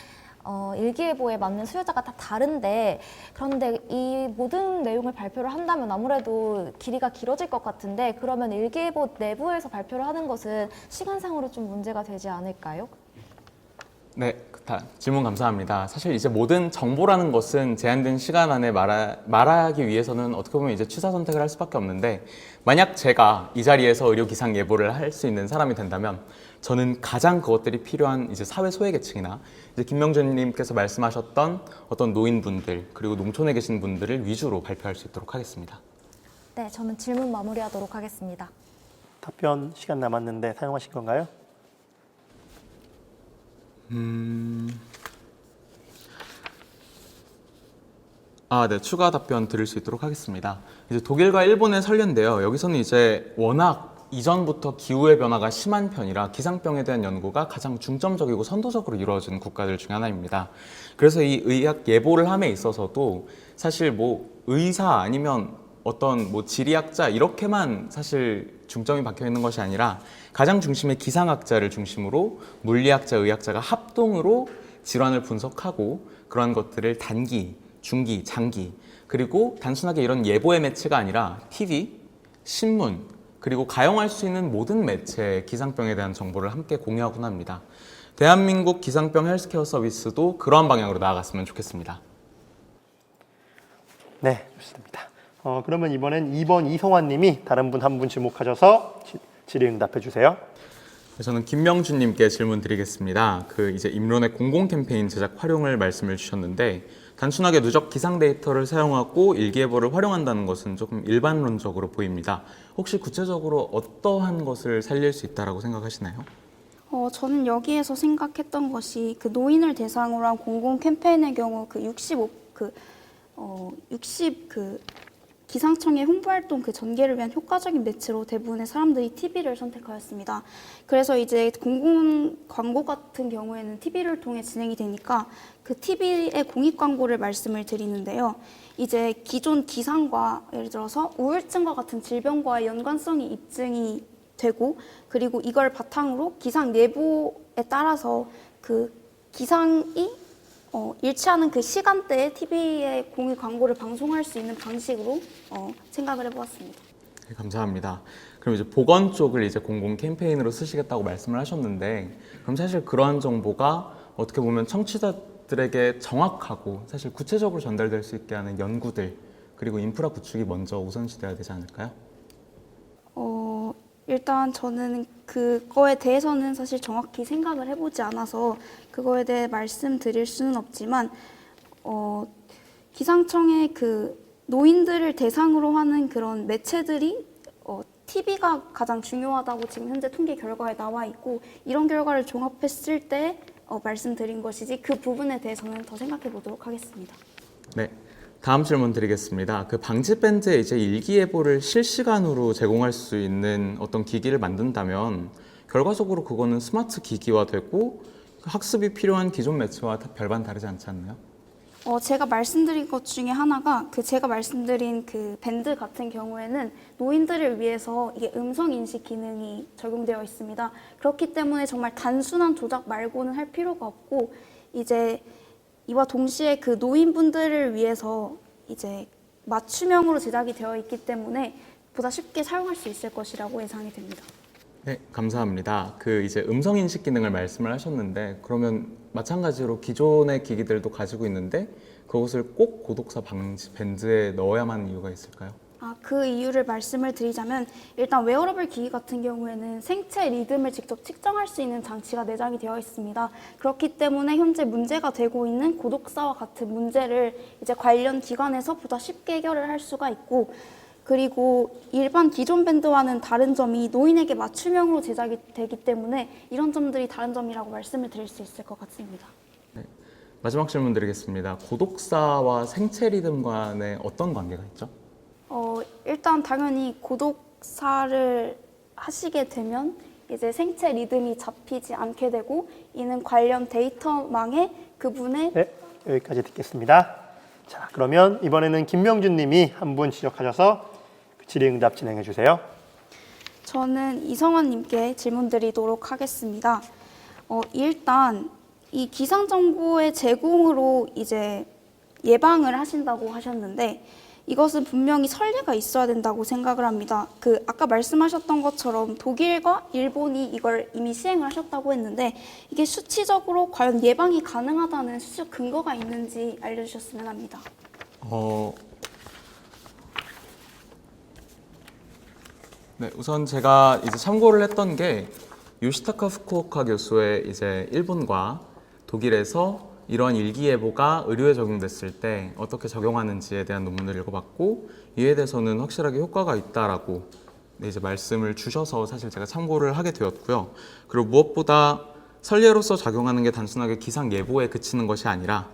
Speaker 2: 일기예보에 맞는 수요자가 다 다른데, 그런데 이 모든 내용을 발표를 한다면 아무래도 길이가 길어질 것 같은데, 그러면 일기예보 내부에서 발표를 하는 것은 시간상으로 좀 문제가 되지 않을까요?
Speaker 3: 네, 질문 감사합니다. 사실 이제 모든 정보라는 것은 제한된 시간 안에 말하기 위해서는 어떻게 보면 이제 취사 선택을 할 수밖에 없는데, 만약 제가 이 자리에서 의료 기상 예보를 할 수 있는 사람이 된다면 저는 가장 그것들이 필요한 이제 사회 소외계층이나 이제 김명준님께서 말씀하셨던 어떤 노인분들 그리고 농촌에 계신 분들을 위주로 발표할 수 있도록 하겠습니다.
Speaker 2: 네, 저는 질문 마무리하도록 하겠습니다.
Speaker 1: 답변 시간 남았는데 사용하신 건가요?
Speaker 3: 네, 추가 답변 드릴 수 있도록 하겠습니다. 이제 독일과 일본의 선례인데요. 여기서는 이제 워낙 이전부터 기후의 변화가 심한 편이라 기상병에 대한 연구가 가장 중점적이고 선도적으로 이루어지는 국가들 중 하나입니다. 그래서 이 의학 예보를 함에 있어서도 사실 뭐 의사 아니면 어떤 뭐 지리학자 이렇게만 사실 중점이 박혀 있는 것이 아니라 가장 중심에 기상학자를 중심으로 물리학자, 의학자가 합동으로 질환을 분석하고 그러한 것들을 단기, 중기, 장기 그리고 단순하게 이런 예보의 매체가 아니라 TV, 신문 그리고 가용할 수 있는 모든 매체의 기상병에 대한 정보를 함께 공유하곤 합니다. 대한민국 기상병 헬스케어 서비스도 그러한 방향으로 나아갔으면 좋겠습니다.
Speaker 1: 네, 좋습니다. 그러면 이번엔 2번 이성환 님이 다른 분 한 분 지목하셔서 질의응답해 주세요.
Speaker 3: 저는 김명준님께 질문 드리겠습니다. 이제 입론의 공공 캠페인 제작 활용을 말씀을 주셨는데 단순하게 누적 기상 데이터를 사용하고 일기예보를 활용한다는 것은 조금 일반론적으로 보입니다. 혹시 구체적으로 어떠한 것을 살릴 수 있다라고 생각하시나요?
Speaker 4: 저는 여기에서 생각했던 것이 그 노인을 대상으로 한 공공 캠페인의 경우 그 60 기상청의 홍보활동 그 전개를 위한 효과적인 매체로 대부분의 사람들이 TV를 선택하였습니다. 그래서 이제 공공 광고 같은 경우에는 TV를 통해 진행이 되니까 그 TV의 공익 광고를 말씀을 드리는데요. 이제 기존 기상과 예를 들어서 우울증과 같은 질병과의 연관성이 입증이 되고 그리고 이걸 바탕으로 기상 예보에 따라서 그 기상이 일치하는 그 시간대에 TV에 공익 광고를 방송할 수 있는 방식으로 생각을 해보았습니다.
Speaker 3: 네, 감사합니다. 그럼 이제 보건 쪽을 이제 공공 캠페인으로 쓰시겠다고 말씀을 하셨는데 그럼 사실 그러한 정보가 어떻게 보면 청취자들에게 정확하고 사실 구체적으로 전달될 수 있게 하는 연구들 그리고 인프라 구축이 먼저 우선시돼야 되지 않을까요?
Speaker 4: 일단 저는 그거에 대해서는 사실 정확히 생각을 해보지 않아서 그거에 대해 말씀드릴 수는 없지만 기상청의 그 노인들을 대상으로 하는 그런 매체들이 TV가 가장 중요하다고 지금 현재 통계 결과에 나와 있고 이런 결과를 종합했을 때 말씀드린 것이지 그 부분에 대해서는 더 생각해 보도록 하겠습니다.
Speaker 3: 네. 다음 질문 드리겠습니다. 방지 밴드에 이제 일기예보를 실시간으로 제공할 수 있는 어떤 기기를 만든다면 결과적으로 그거는 스마트 기기화되고 학습이 필요한 기존 매체와 별반 다르지 않지 않나요?
Speaker 4: 제가 말씀드린 것 중에 하나가 제가 말씀드린 그 밴드 같은 경우에는 노인들을 위해서 이게 음성 인식 기능이 적용되어 있습니다. 그렇기 때문에 정말 단순한 조작 말고는 할 필요가 없고 이제 이와 동시에 그 노인분들을 위해서 이제 맞춤형으로 제작이 되어 있기 때문에 보다 쉽게 사용할 수 있을 것이라고 예상이 됩니다.
Speaker 3: 네, 감사합니다. 이제 음성 인식 기능을 말씀을 하셨는데 그러면 마찬가지로 기존의 기기들도 가지고 있는데 그것을 꼭 고독사 방지 밴드에 넣어야만 하는 이유가 있을까요?
Speaker 4: 그 이유를 말씀을 드리자면 일단 웨어러블 기기 같은 경우에는 생체 리듬을 직접 측정할 수 있는 장치가 내장이 되어 있습니다. 그렇기 때문에 현재 문제가 되고 있는 고독사와 같은 문제를 이제 관련 기관에서 보다 쉽게 해결을 할 수가 있고 그리고 일반 기존 밴드와는 다른 점이 노인에게 맞춤형으로 제작이 되기 때문에 이런 점들이 다른 점이라고 말씀을 드릴 수 있을 것 같습니다.
Speaker 3: 네, 마지막 질문 드리겠습니다. 고독사와 생체 리듬 간에 어떤 관계가 있죠?
Speaker 4: 일단 당연히 고독사를 하시게 되면 이제 생체 리듬이 잡히지 않게 되고 이는 관련 데이터망에 그분의
Speaker 1: 네, 여기까지 듣겠습니다. 자, 그러면 이번에는 김명준 님이 한 분 지적하셔서 질의응답 진행해 주세요.
Speaker 4: 저는 이성환 님께 질문 드리도록 하겠습니다. 일단 이 기상 정보의 제공으로 이제 예방을 하신다고 하셨는데 이것은 분명히 선례가 있어야 된다고 생각을 합니다. 아까 말씀하셨던 것처럼 독일과 일본이 이걸 이미 시행을 하셨다고 했는데 이게 수치적으로 과연 예방이 가능하다는 수치적 근거가 있는지 알려주셨으면 합니다.
Speaker 3: 네, 우선 제가 이제 참고를 했던 게 요시타카 후쿠오카 교수의 이제 일본과 독일에서 이러한 일기예보가 의료에 적용됐을 때 어떻게 적용하는지에 대한 논문을 읽어봤고 이에 대해서는 확실하게 효과가 있다라고 이제 말씀을 주셔서 사실 제가 참고를 하게 되었고요. 그리고 무엇보다 선례로서 작용하는 게 단순하게 기상 예보에 그치는 것이 아니라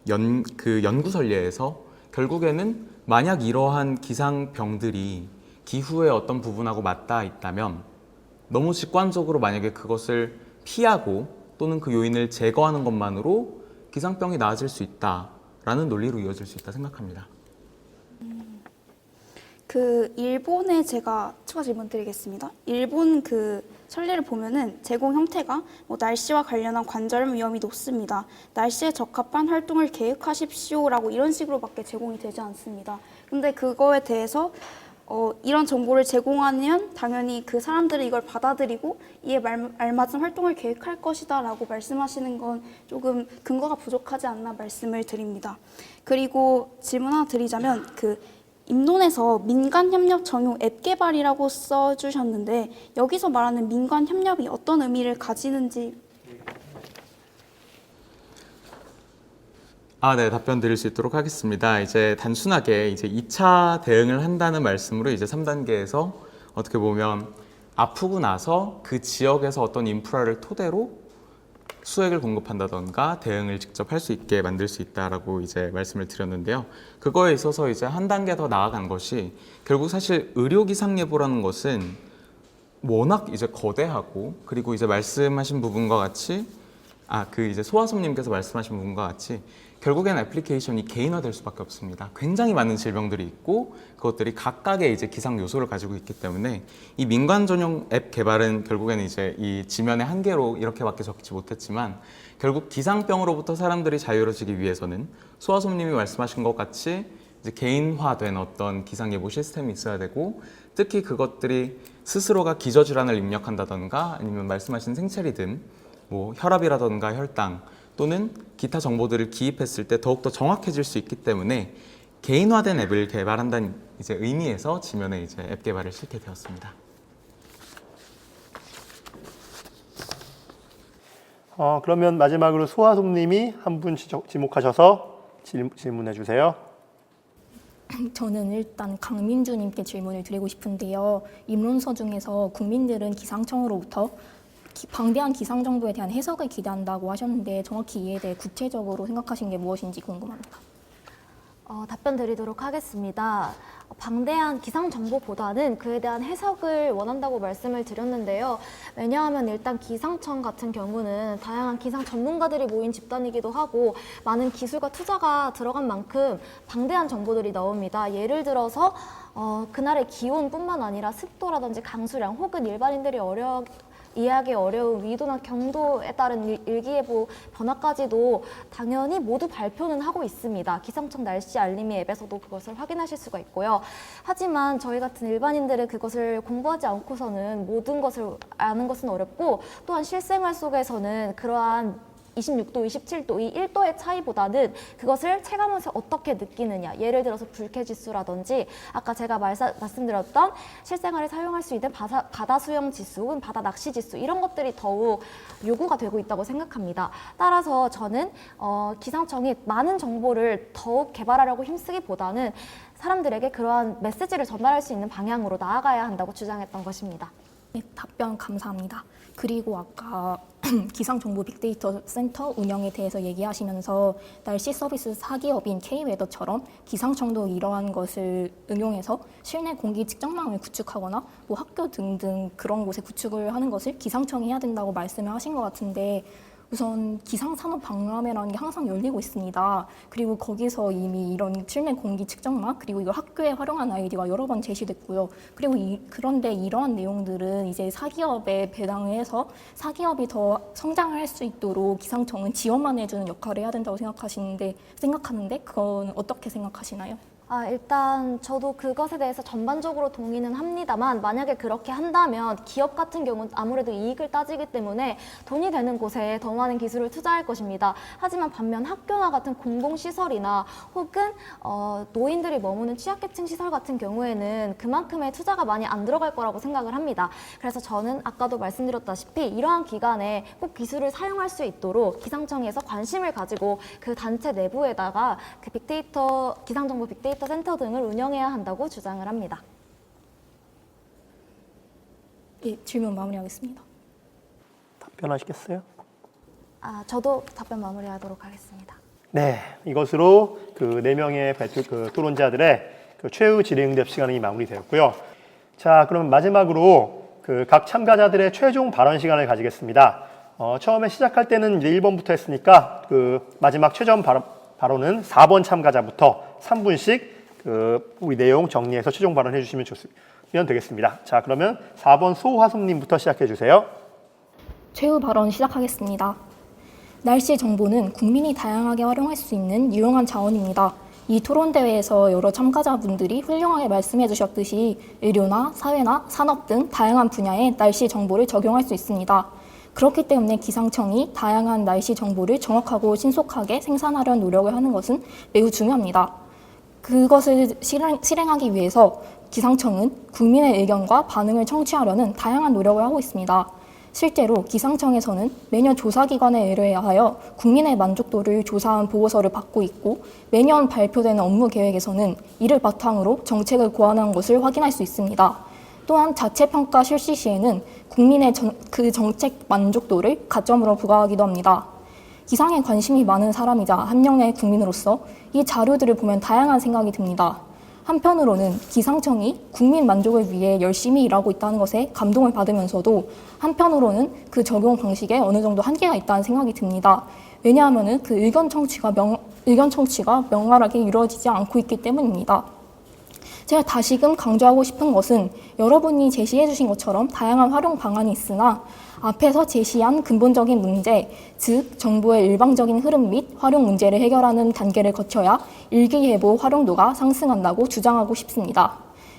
Speaker 3: 연구 선례에서 결국에는 만약 이러한 기상병들이 기후의 어떤 부분하고 맞닿아 있다면 너무 직관적으로 만약에 그것을 피하고 또는 그 요인을 제거하는 것만으로 기상병이 나아질 수 있다라는 논리로 이어질 수 있다 생각합니다.
Speaker 4: 그 일본에 제가 추가 질문 드리겠습니다. 일본 그 선례를 보면은 제공 형태가 뭐 날씨와 관련한 관절염 위험이 높습니다. 날씨에 적합한 활동을 계획하십시오라고 이런 식으로밖에 제공이 되지 않습니다. 근데 그거에 대해서 이런 정보를 제공하면 당연히 그 사람들은 이걸 받아들이고 이에 알맞은 활동을 계획할 것이다라고 말씀하시는 건 조금 근거가 부족하지 않나 말씀을 드립니다. 그리고 질문 하나 드리자면 그 입론에서 민간협력 전용 앱 개발이라고 써주셨는데 여기서 말하는 민간협력이 어떤 의미를 가지는지.
Speaker 3: 네, 답변 드릴 수 있도록 하겠습니다. 이제 단순하게 이제 2차 대응을 한다는 말씀으로 이제 3단계에서 어떻게 보면 아프고 나서 그 지역에서 어떤 인프라를 토대로 수액을 공급한다던가 대응을 직접 할 수 있게 만들 수 있다라고 이제 말씀을 드렸는데요. 그거에 있어서 이제 한 단계 더 나아간 것이 결국 사실 의료기상예보라는 것은 워낙 이제 거대하고 그리고 이제 말씀하신 부분과 같이 그 이제 소아솜님께서 말씀하신 부분과 같이 결국엔 애플리케이션이 개인화될 수밖에 없습니다. 굉장히 많은 질병들이 있고 그것들이 각각의 이제 기상 요소를 가지고 있기 때문에 이 민간 전용 앱 개발은 결국에는 이제 이 지면의 한계로 이렇게밖에 적지 못했지만 결국 기상병으로부터 사람들이 자유로워지기 위해서는 소아솜님이 말씀하신 것 같이 이제 개인화된 어떤 기상 예보 시스템이 있어야 되고 특히 그것들이 스스로가 기저질환을 입력한다던가 아니면 말씀하신 생체리듬, 뭐 혈압이라던가 혈당 또는 기타 정보들을 기입했을 때 더욱더 정확해질 수 있기 때문에 개인화된 앱을 개발한다는 이제 의미에서 지면에 이제 앱 개발을 실게 되었습니다.
Speaker 1: 그러면 마지막으로 소아솜님이 한 분 지목하셔서 질문해 주세요.
Speaker 5: 저는 일단 강민주님께 질문을 드리고 싶은데요. 입론서 중에서 국민들은 기상청으로부터 방대한 기상 정보에 대한 해석을 기대한다고 하셨는데 정확히 이에 대해 구체적으로 생각하신 게 무엇인지 궁금합니다.
Speaker 2: 답변 드리도록 하겠습니다. 방대한 기상 정보보다는 그에 대한 해석을 원한다고 말씀을 드렸는데요. 왜냐하면 일단 기상청 같은 경우는 다양한 기상 전문가들이 모인 집단이기도 하고 많은 기술과 투자가 들어간 만큼 방대한 정보들이 나옵니다. 예를 들어서 그날의 기온뿐만 아니라 습도라든지 강수량 혹은 일반인들이 이해하기 어려운 위도나 경도에 따른 일기예보 변화까지도 당연히 모두 발표는 하고 있습니다. 기상청 날씨 알림이 앱에서도 그것을 확인하실 수가 있고요. 하지만 저희 같은 일반인들은 그것을 공부하지 않고서는 모든 것을 아는 것은 어렵고 또한 실생활 속에서는 그러한 26도, 27도, 이 1도의 차이보다는 그것을 체감하면서 어떻게 느끼느냐. 예를 들어서 불쾌지수라든지 아까 제가 말씀드렸던 실생활에 사용할 수 있는 바다 수영 지수 혹은 바다 낚시 지수 이런 것들이 더욱 요구가 되고 있다고 생각합니다. 따라서 저는 기상청이 많은 정보를 더욱 개발하려고 힘쓰기보다는 사람들에게 그러한 메시지를 전달할 수 있는 방향으로 나아가야 한다고 주장했던 것입니다.
Speaker 5: 네, 답변 감사합니다. 그리고 아까 기상정보 빅데이터 센터 운영에 대해서 얘기하시면서 날씨 서비스 사기업인 K웨더처럼 기상청도 이러한 것을 응용해서 실내 공기 측정망을 구축하거나 뭐 학교 등등 그런 곳에 구축을 하는 것을 기상청이 해야 된다고 말씀을 하신 것 같은데 우선 기상산업박람회라는 게 항상 열리고 있습니다. 그리고 거기서 이미 이런 실내 공기 측정망 그리고 이걸 학교에 활용한 아이디어가 여러 번 제시됐고요. 그리고 그런데 이러한 내용들은 이제 사기업에 배당을 해서 사기업이 더 성장을 할 수 있도록 기상청은 지원만 해주는 역할을 해야 된다고 생각하는데 그건 어떻게 생각하시나요?
Speaker 2: 일단 저도 그것에 대해서 전반적으로 동의는 합니다만 만약에 그렇게 한다면 기업 같은 경우는 아무래도 이익을 따지기 때문에 돈이 되는 곳에 더 많은 기술을 투자할 것입니다. 하지만 반면 학교나 같은 공공시설이나 혹은 노인들이 머무는 취약계층 시설 같은 경우에는 그만큼의 투자가 많이 안 들어갈 거라고 생각을 합니다. 그래서 저는 아까도 말씀드렸다시피 이러한 기간에 꼭 기술을 사용할 수 있도록 기상청에서 관심을 가지고 그 단체 내부에다가 그 기상정보 빅데이터 센터 등을 운영해야 한다고 주장을 합니다.
Speaker 5: 예, 질문 마무리하겠습니다.
Speaker 1: 답변하시겠어요?
Speaker 2: 저도 답변 마무리하도록 하겠습니다.
Speaker 1: 네, 이것으로 그 4명의 토론자들의 그 최후 질의응답 시간이 마무리되었고요. 자, 그럼 마지막으로 그 각 참가자들의 최종 발언 시간을 가지겠습니다. 처음에 시작할 때는 이제 1번부터 했으니까 그 마지막 최종 발언은 4번 참가자부터 3분씩 그 우리 내용 정리해서 최종 발언해 주시면 되겠습니다. 자, 그러면 4번 소화솜님부터 시작해 주세요.
Speaker 5: 최후 발언 시작하겠습니다. 날씨 정보는 국민이 다양하게 활용할 수 있는 유용한 자원입니다. 이 토론대회에서 여러 참가자분들이 훌륭하게 말씀해 주셨듯이 의료나 사회나 산업 등 다양한 분야에 날씨 정보를 적용할 수 있습니다. 그렇기 때문에 기상청이 다양한 날씨 정보를 정확하고 신속하게 생산하려는 노력을 하는 것은 매우 중요합니다. 그것을 실행하기 위해서 기상청은 국민의 의견과 반응을 청취하려는 다양한 노력을 하고 있습니다. 실제로 기상청에서는 매년 조사기관에 의뢰하여 국민의 만족도를 조사한 보고서를 받고 있고 매년 발표되는 업무 계획에서는 이를 바탕으로 정책을 고안한 것을 확인할 수 있습니다. 또한 자체평가 실시 시에는 국민의 그 정책 만족도를 가점으로 부과하기도 합니다. 기상에 관심이 많은 사람이자 한 명의 국민으로서 이 자료들을 보면 다양한 생각이 듭니다. 한편으로는 기상청이 국민 만족을 위해 열심히 일하고 있다는 것에 감동을 받으면서도 한편으로는 그 적용 방식에 어느 정도 한계가 있다는 생각이 듭니다. 왜냐하면 그 의견 청취가 명확하게 이루어지지 않고 있기 때문입니다. 제가 다시금 강조하고 싶은 것은 여러분이 제시해 주신 것처럼 다양한 활용 방안이 있으나 앞에서 제시한 근본적인 문제, 즉 정보의 일방적인 흐름 및 활용 문제를 해결하는 단계를 거쳐야 일기예보 활용도가 상승한다고 주장하고 싶습니다.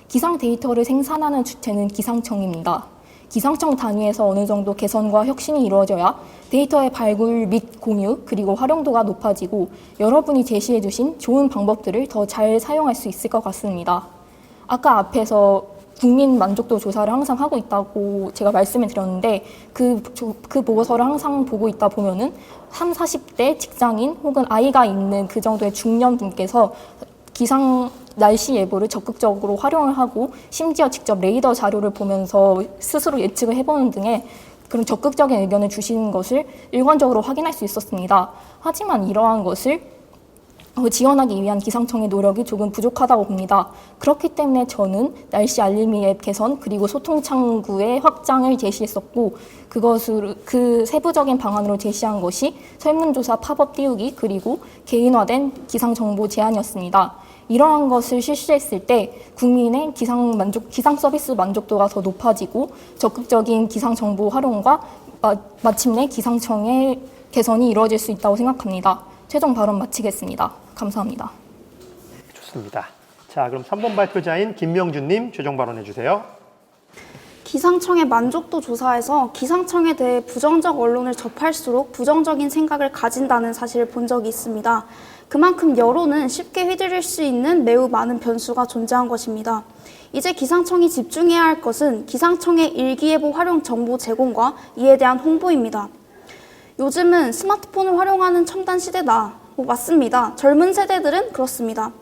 Speaker 5: 기상 데이터를 생산하는 주체는 기상청입니다. 기상청 단위에서 어느 정도 개선과 혁신이 이루어져야 데이터의 발굴 및 공유 그리고 활용도가 높아지고 여러분이 제시해 주신 좋은 방법들을 더 잘 사용할 수 있을 것 같습니다. 아까 앞에서 국민 만족도 조사를 항상 하고 있다고 제가 말씀을 드렸는데 그 보고서를 항상 보고 있다 보면은 30, 40대 직장인 혹은 아이가 있는 그 정도의 중년 분께서 기상 날씨 예보를 적극적으로 활용을 하고 심지어 직접 레이더 자료를 보면서 스스로 예측을 해보는 등의 그런 적극적인 의견을 주시는 것을 일관적으로 확인할 수 있었습니다. 하지만 이러한 것을 지원하기 위한 기상청의 노력이 조금 부족하다고 봅니다. 그렇기 때문에 저는 날씨 알림이 앱 개선 그리고 소통 창구의 확장을 제시했었고 그것을 그 세부적인 방안으로 제시한 것이 설문조사 팝업 띄우기 그리고 개인화된 기상 정보 제안이었습니다. 이러한 것을 실시했을 때 국민의 기상 서비스 만족도가 더 높아지고 적극적인 기상 정보 활용과 마침내 기상청의 개선이 이루어질 수 있다고 생각합니다. 최종 발언 마치겠습니다. 감사합니다.
Speaker 1: 좋습니다. 자, 그럼 3번 발표자인 김명준님 최종 발언해 주세요.
Speaker 4: 기상청의 만족도 조사에서 기상청에 대해 부정적 언론을 접할수록 부정적인 생각을 가진다는 사실을 본 적이 있습니다. 그만큼 여론은 쉽게 휘둘릴 수 있는 매우 많은 변수가 존재한 것입니다. 이제 기상청이 집중해야 할 것은 기상청의 일기예보 활용 정보 제공과 이에 대한 홍보입니다. 요즘은 스마트폰을 활용하는 첨단 시대다. 맞습니다. 젊은 세대들은 그렇습니다.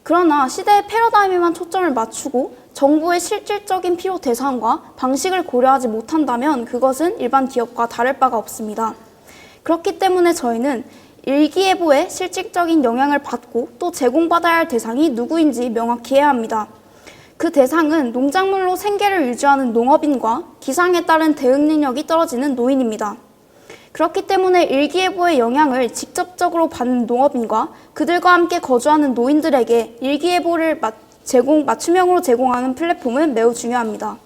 Speaker 4: 그러나 시대의 패러다임에만 초점을 맞추고 정부의 실질적인 필요 대상과 방식을 고려하지 못한다면 그것은 일반 기업과 다를 바가 없습니다. 그렇기 때문에 저희는 일기예보에 실질적인 영향을 받고 또 제공받아야 할 대상이 누구인지 명확히 해야 합니다. 그 대상은 농작물로 생계를 유지하는 농업인과 기상에 따른 대응 능력이 떨어지는 노인입니다. 그렇기 때문에 일기예보의 영향을 직접적으로 받는 농업인과 그들과 함께 거주하는 노인들에게 일기예보를 맞춤형으로 제공하는 플랫폼은 매우 중요합니다.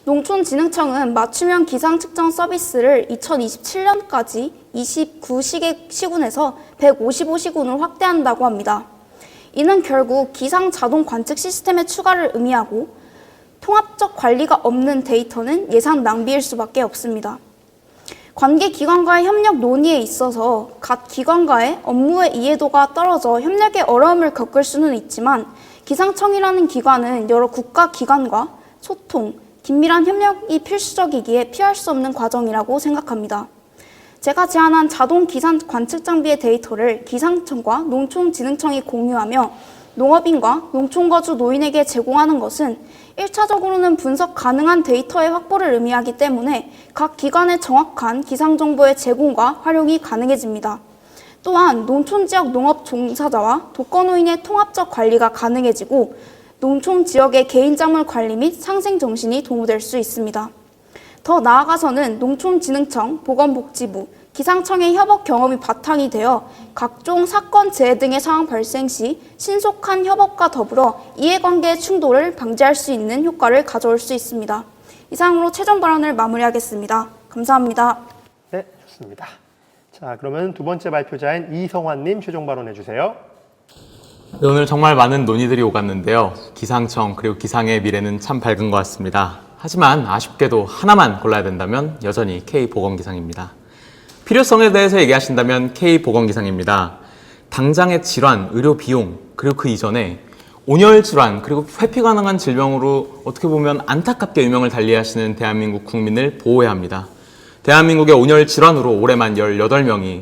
Speaker 4: 농촌진흥청은 맞춤형 기상 측정 서비스를 2027년까지 29시군에서 155시군으로 확대한다고 합니다. 이는 결국 기상 자동 관측 시스템의 추가를 의미하고 통합적 관리가 없는 데이터는 예산 낭비일 수밖에 없습니다. 관계 기관과의 협력 논의에 있어서 각 기관과의 업무의 이해도가 떨어져 협력에 어려움을 겪을 수는 있지만 기상청이라는 기관은 여러 국가 기관과 소통, 긴밀한 협력이 필수적이기에 피할 수 없는 과정이라고 생각합니다. 제가 제안한 자동 기상 관측 장비의 데이터를 기상청과 농촌진흥청이 공유하며 농업인과 농촌거주 노인에게 제공하는 것은 1차적으로는 분석 가능한 데이터의 확보를 의미하기 때문에 각 기관의 정확한 기상정보의 제공과 활용이 가능해집니다. 또한 농촌 지역 농업 종사자와 독거노인의 통합적 관리가 가능해지고 농촌 지역의 개인작물 관리 및 상생 정신이 도모될 수 있습니다. 더 나아가서는 농촌진흥청, 보건복지부, 기상청의 협업 경험이 바탕이 되어 각종 사건, 재해 등의 상황 발생 시 신속한 협업과 더불어 이해관계 충돌을 방지할 수 있는 효과를 가져올 수 있습니다. 이상으로 최종 발언을 마무리하겠습니다. 감사합니다.
Speaker 1: 네, 좋습니다. 자, 그러면 두 번째 발표자인 이성환님 최종 발언해 주세요.
Speaker 3: 네, 오늘 정말 많은 논의들이 오갔는데요. 기상청 그리고 기상의 미래는 참 밝은 것 같습니다. 하지만 아쉽게도 하나만 골라야 된다면 여전히 K보건기상입니다. 필요성에 대해서 얘기하신다면 K보건기상입니다. 당장의 질환, 의료 비용, 그리고 그 이전에 온열 질환, 그리고 회피 가능한 질병으로 어떻게 보면 안타깝게 유명을 달리하시는 대한민국 국민을 보호해야 합니다. 대한민국의 온열 질환으로 올해만 18명이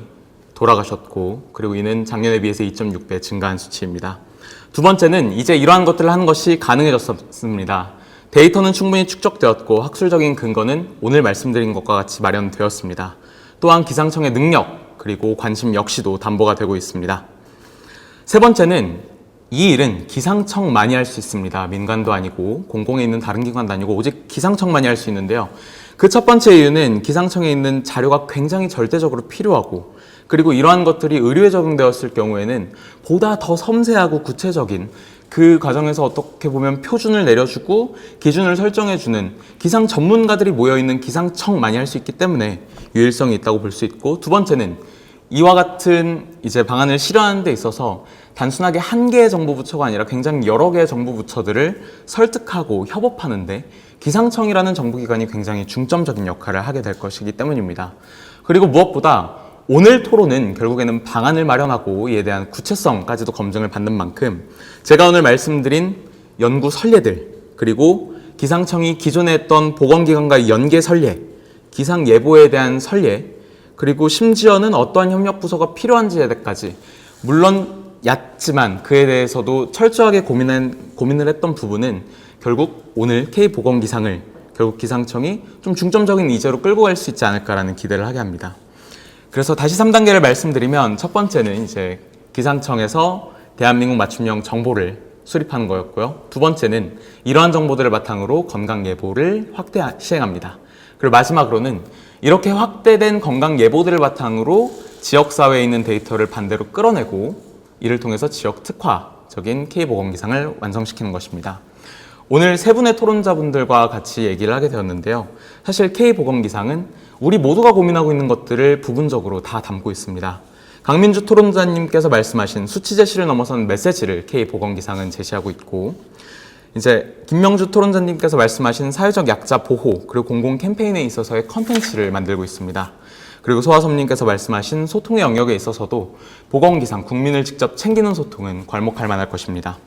Speaker 3: 돌아가셨고, 그리고 이는 작년에 비해서 2.6배 증가한 수치입니다. 두 번째는 이제 이러한 것들을 하는 것이 가능해졌습니다. 데이터는 충분히 축적되었고 학술적인 근거는 오늘 말씀드린 것과 같이 마련되었습니다. 또한 기상청의 능력 그리고 관심 역시도 담보가 되고 있습니다. 세 번째는 이 일은 기상청만이 할 수 있습니다. 민간도 아니고 공공에 있는 다른 기관도 아니고 오직 기상청만이 할 수 있는데요. 그 첫 번째 이유는 기상청에 있는 자료가 굉장히 절대적으로 필요하고 그리고 이러한 것들이 의료에 적용되었을 경우에는 보다 더 섬세하고 구체적인 그 과정에서 어떻게 보면 표준을 내려주고 기준을 설정해주는 기상 전문가들이 모여있는 기상청만이 할 수 있기 때문에 유일성이 있다고 볼 수 있고, 두 번째는 이와 같은 이제 방안을 실현하는 데 있어서 단순하게 한 개의 정부 부처가 아니라 굉장히 여러 개의 정부 부처들을 설득하고 협업하는데 기상청이라는 정부기관이 굉장히 중점적인 역할을 하게 될 것이기 때문입니다. 그리고 무엇보다 오늘 토론은 결국에는 방안을 마련하고 이에 대한 구체성까지도 검증을 받는 만큼 제가 오늘 말씀드린 연구 선례들, 그리고 기상청이 기존에 했던 보건기관과의 연계 선례, 기상 예보에 대한 선례, 그리고 심지어는 어떠한 협력 부서가 필요한지에 대해까지 물론 얕지만 그에 대해서도 철저하게 고민을 했던 부분은 결국 오늘 K보건기상을 결국 기상청이 좀 중점적인 이제로 끌고 갈 수 있지 않을까라는 기대를 하게 합니다. 그래서 다시 3단계를 말씀드리면 첫 번째는 이제 기상청에서 대한민국 맞춤형 정보를 수립하는 거였고요. 두 번째는 이러한 정보들을 바탕으로 건강 예보를 시행합니다. 그리고 마지막으로는 이렇게 확대된 건강 예보들을 바탕으로 지역사회에 있는 데이터를 반대로 끌어내고 이를 통해서 지역 특화적인 K보건기상을 완성시키는 것입니다. 오늘 세 분의 토론자분들과 같이 얘기를 하게 되었는데요. 사실 K보건기상은 우리 모두가 고민하고 있는 것들을 부분적으로 다 담고 있습니다. 강민주 토론자님께서 말씀하신 수치 제시를 넘어선 메시지를 K보건기상은 제시하고 있고, 이제 김명주 토론자님께서 말씀하신 사회적 약자 보호 그리고 공공 캠페인에 있어서의 컨텐츠를 만들고 있습니다. 그리고 소화섭님께서 말씀하신 소통의 영역에 있어서도 보건기상, 국민을 직접 챙기는 소통은 괄목할 만할 것입니다.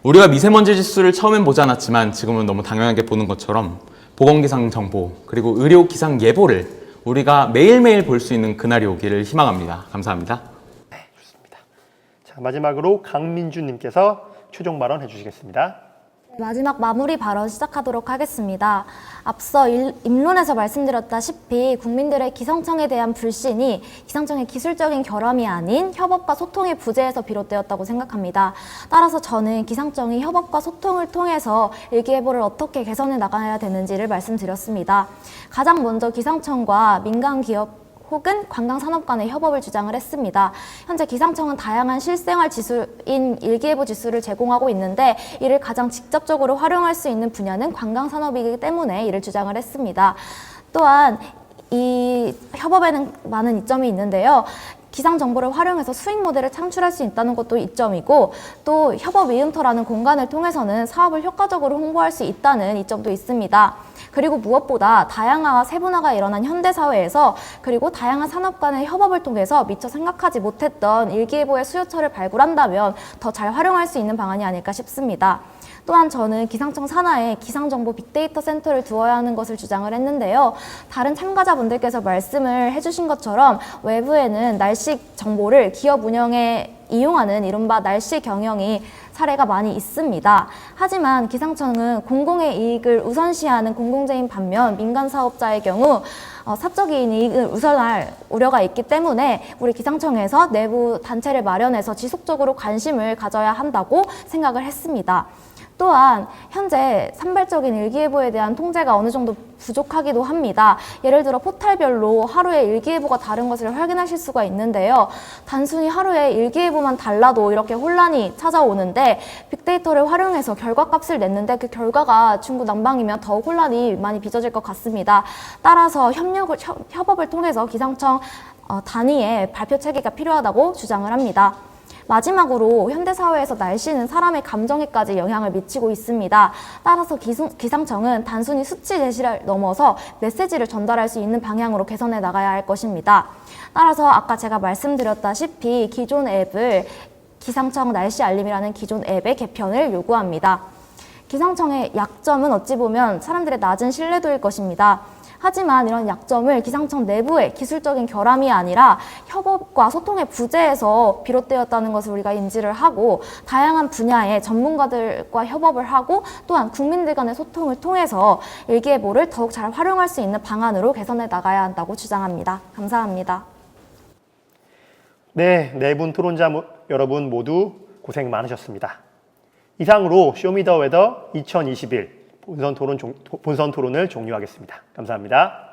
Speaker 3: 우리가 미세먼지 지수를 처음엔 보지 않았지만 지금은 너무 당연하게 보는 것처럼 보건기상 정보 그리고 의료 기상 예보를 우리가 매일매일 볼 수 있는 그날이 오기를 희망합니다. 감사합니다.
Speaker 1: 네, 좋습니다. 자, 마지막으로 강민주님께서 최종 발언 해주시겠습니다.
Speaker 2: 마지막 마무리 발언 시작하도록 하겠습니다. 앞서 입론에서 말씀드렸다시피 국민들의 기상청에 대한 불신이 기상청의 기술적인 결함이 아닌 협업과 소통의 부재에서 비롯되었다고 생각합니다. 따라서 저는 기상청이 협업과 소통을 통해서 일기예보를 어떻게 개선해 나가야 되는지를 말씀드렸습니다. 가장 먼저 기상청과 민간 기업 혹은 관광산업 간의 협업을 주장을 했습니다. 현재 기상청은 다양한 실생활 지수인 일기예보 지수를 제공하고 있는데 이를 가장 직접적으로 활용할 수 있는 분야는 관광산업이기 때문에 이를 주장을 했습니다. 또한 이 협업에는 많은 이점이 있는데요. 기상 정보를 활용해서 수익 모델을 창출할 수 있다는 것도 이점이고, 또 협업 위음터라는 공간을 통해서는 사업을 효과적으로 홍보할 수 있다는 이점도 있습니다. 그리고 무엇보다 다양화와 세분화가 일어난 현대사회에서 그리고 다양한 산업 간의 협업을 통해서 미처 생각하지 못했던 일기예보의 수요처를 발굴한다면 더 잘 활용할 수 있는 방안이 아닐까 싶습니다. 또한 저는 기상청 산하에 기상정보 빅데이터 센터를 두어야 하는 것을 주장을 했는데요. 다른 참가자분들께서 말씀을 해주신 것처럼 외부에는 날씨 정보를 기업 운영에 이용하는 이른바 날씨 경영이 사례가 많이 있습니다. 하지만 기상청은 공공의 이익을 우선시하는 공공재인 반면 민간 사업자의 경우 사적인 이익을 우선할 우려가 있기 때문에 우리 기상청에서 내부 단체를 마련해서 지속적으로 관심을 가져야 한다고 생각을 했습니다. 또한 현재 산발적인 일기예보에 대한 통제가 어느 정도 부족하기도 합니다. 예를 들어 포탈별로 하루에 일기예보가 다른 것을 확인하실 수가 있는데요. 단순히 하루에 일기예보만 달라도 이렇게 혼란이 찾아오는데 빅데이터를 활용해서 결과값을 냈는데 그 결과가 중구난방이면 더욱 혼란이 많이 빚어질 것 같습니다. 따라서 협업을 통해서 기상청 단위의 발표 체계가 필요하다고 주장을 합니다. 마지막으로 현대사회에서 날씨는 사람의 감정에까지 영향을 미치고 있습니다. 따라서 기상청은 단순히 수치 제시를 넘어서 메시지를 전달할 수 있는 방향으로 개선해 나가야 할 것입니다. 따라서 아까 제가 말씀드렸다시피 기존 앱을 기상청 날씨 알림이라는 기존 앱의 개편을 요구합니다. 기상청의 약점은 어찌 보면 사람들의 낮은 신뢰도일 것입니다. 하지만 이런 약점을 기상청 내부의 기술적인 결함이 아니라 협업과 소통의 부재에서 비롯되었다는 것을 우리가 인지를 하고 다양한 분야의 전문가들과 협업을 하고 또한 국민들 간의 소통을 통해서 일기예보를 더욱 잘 활용할 수 있는 방안으로 개선해 나가야 한다고 주장합니다. 감사합니다.
Speaker 1: 네, 네 분 토론자 여러분 모두 고생 많으셨습니다. 이상으로 쇼미더웨더 2021 본선 토론을 종료하겠습니다. 감사합니다.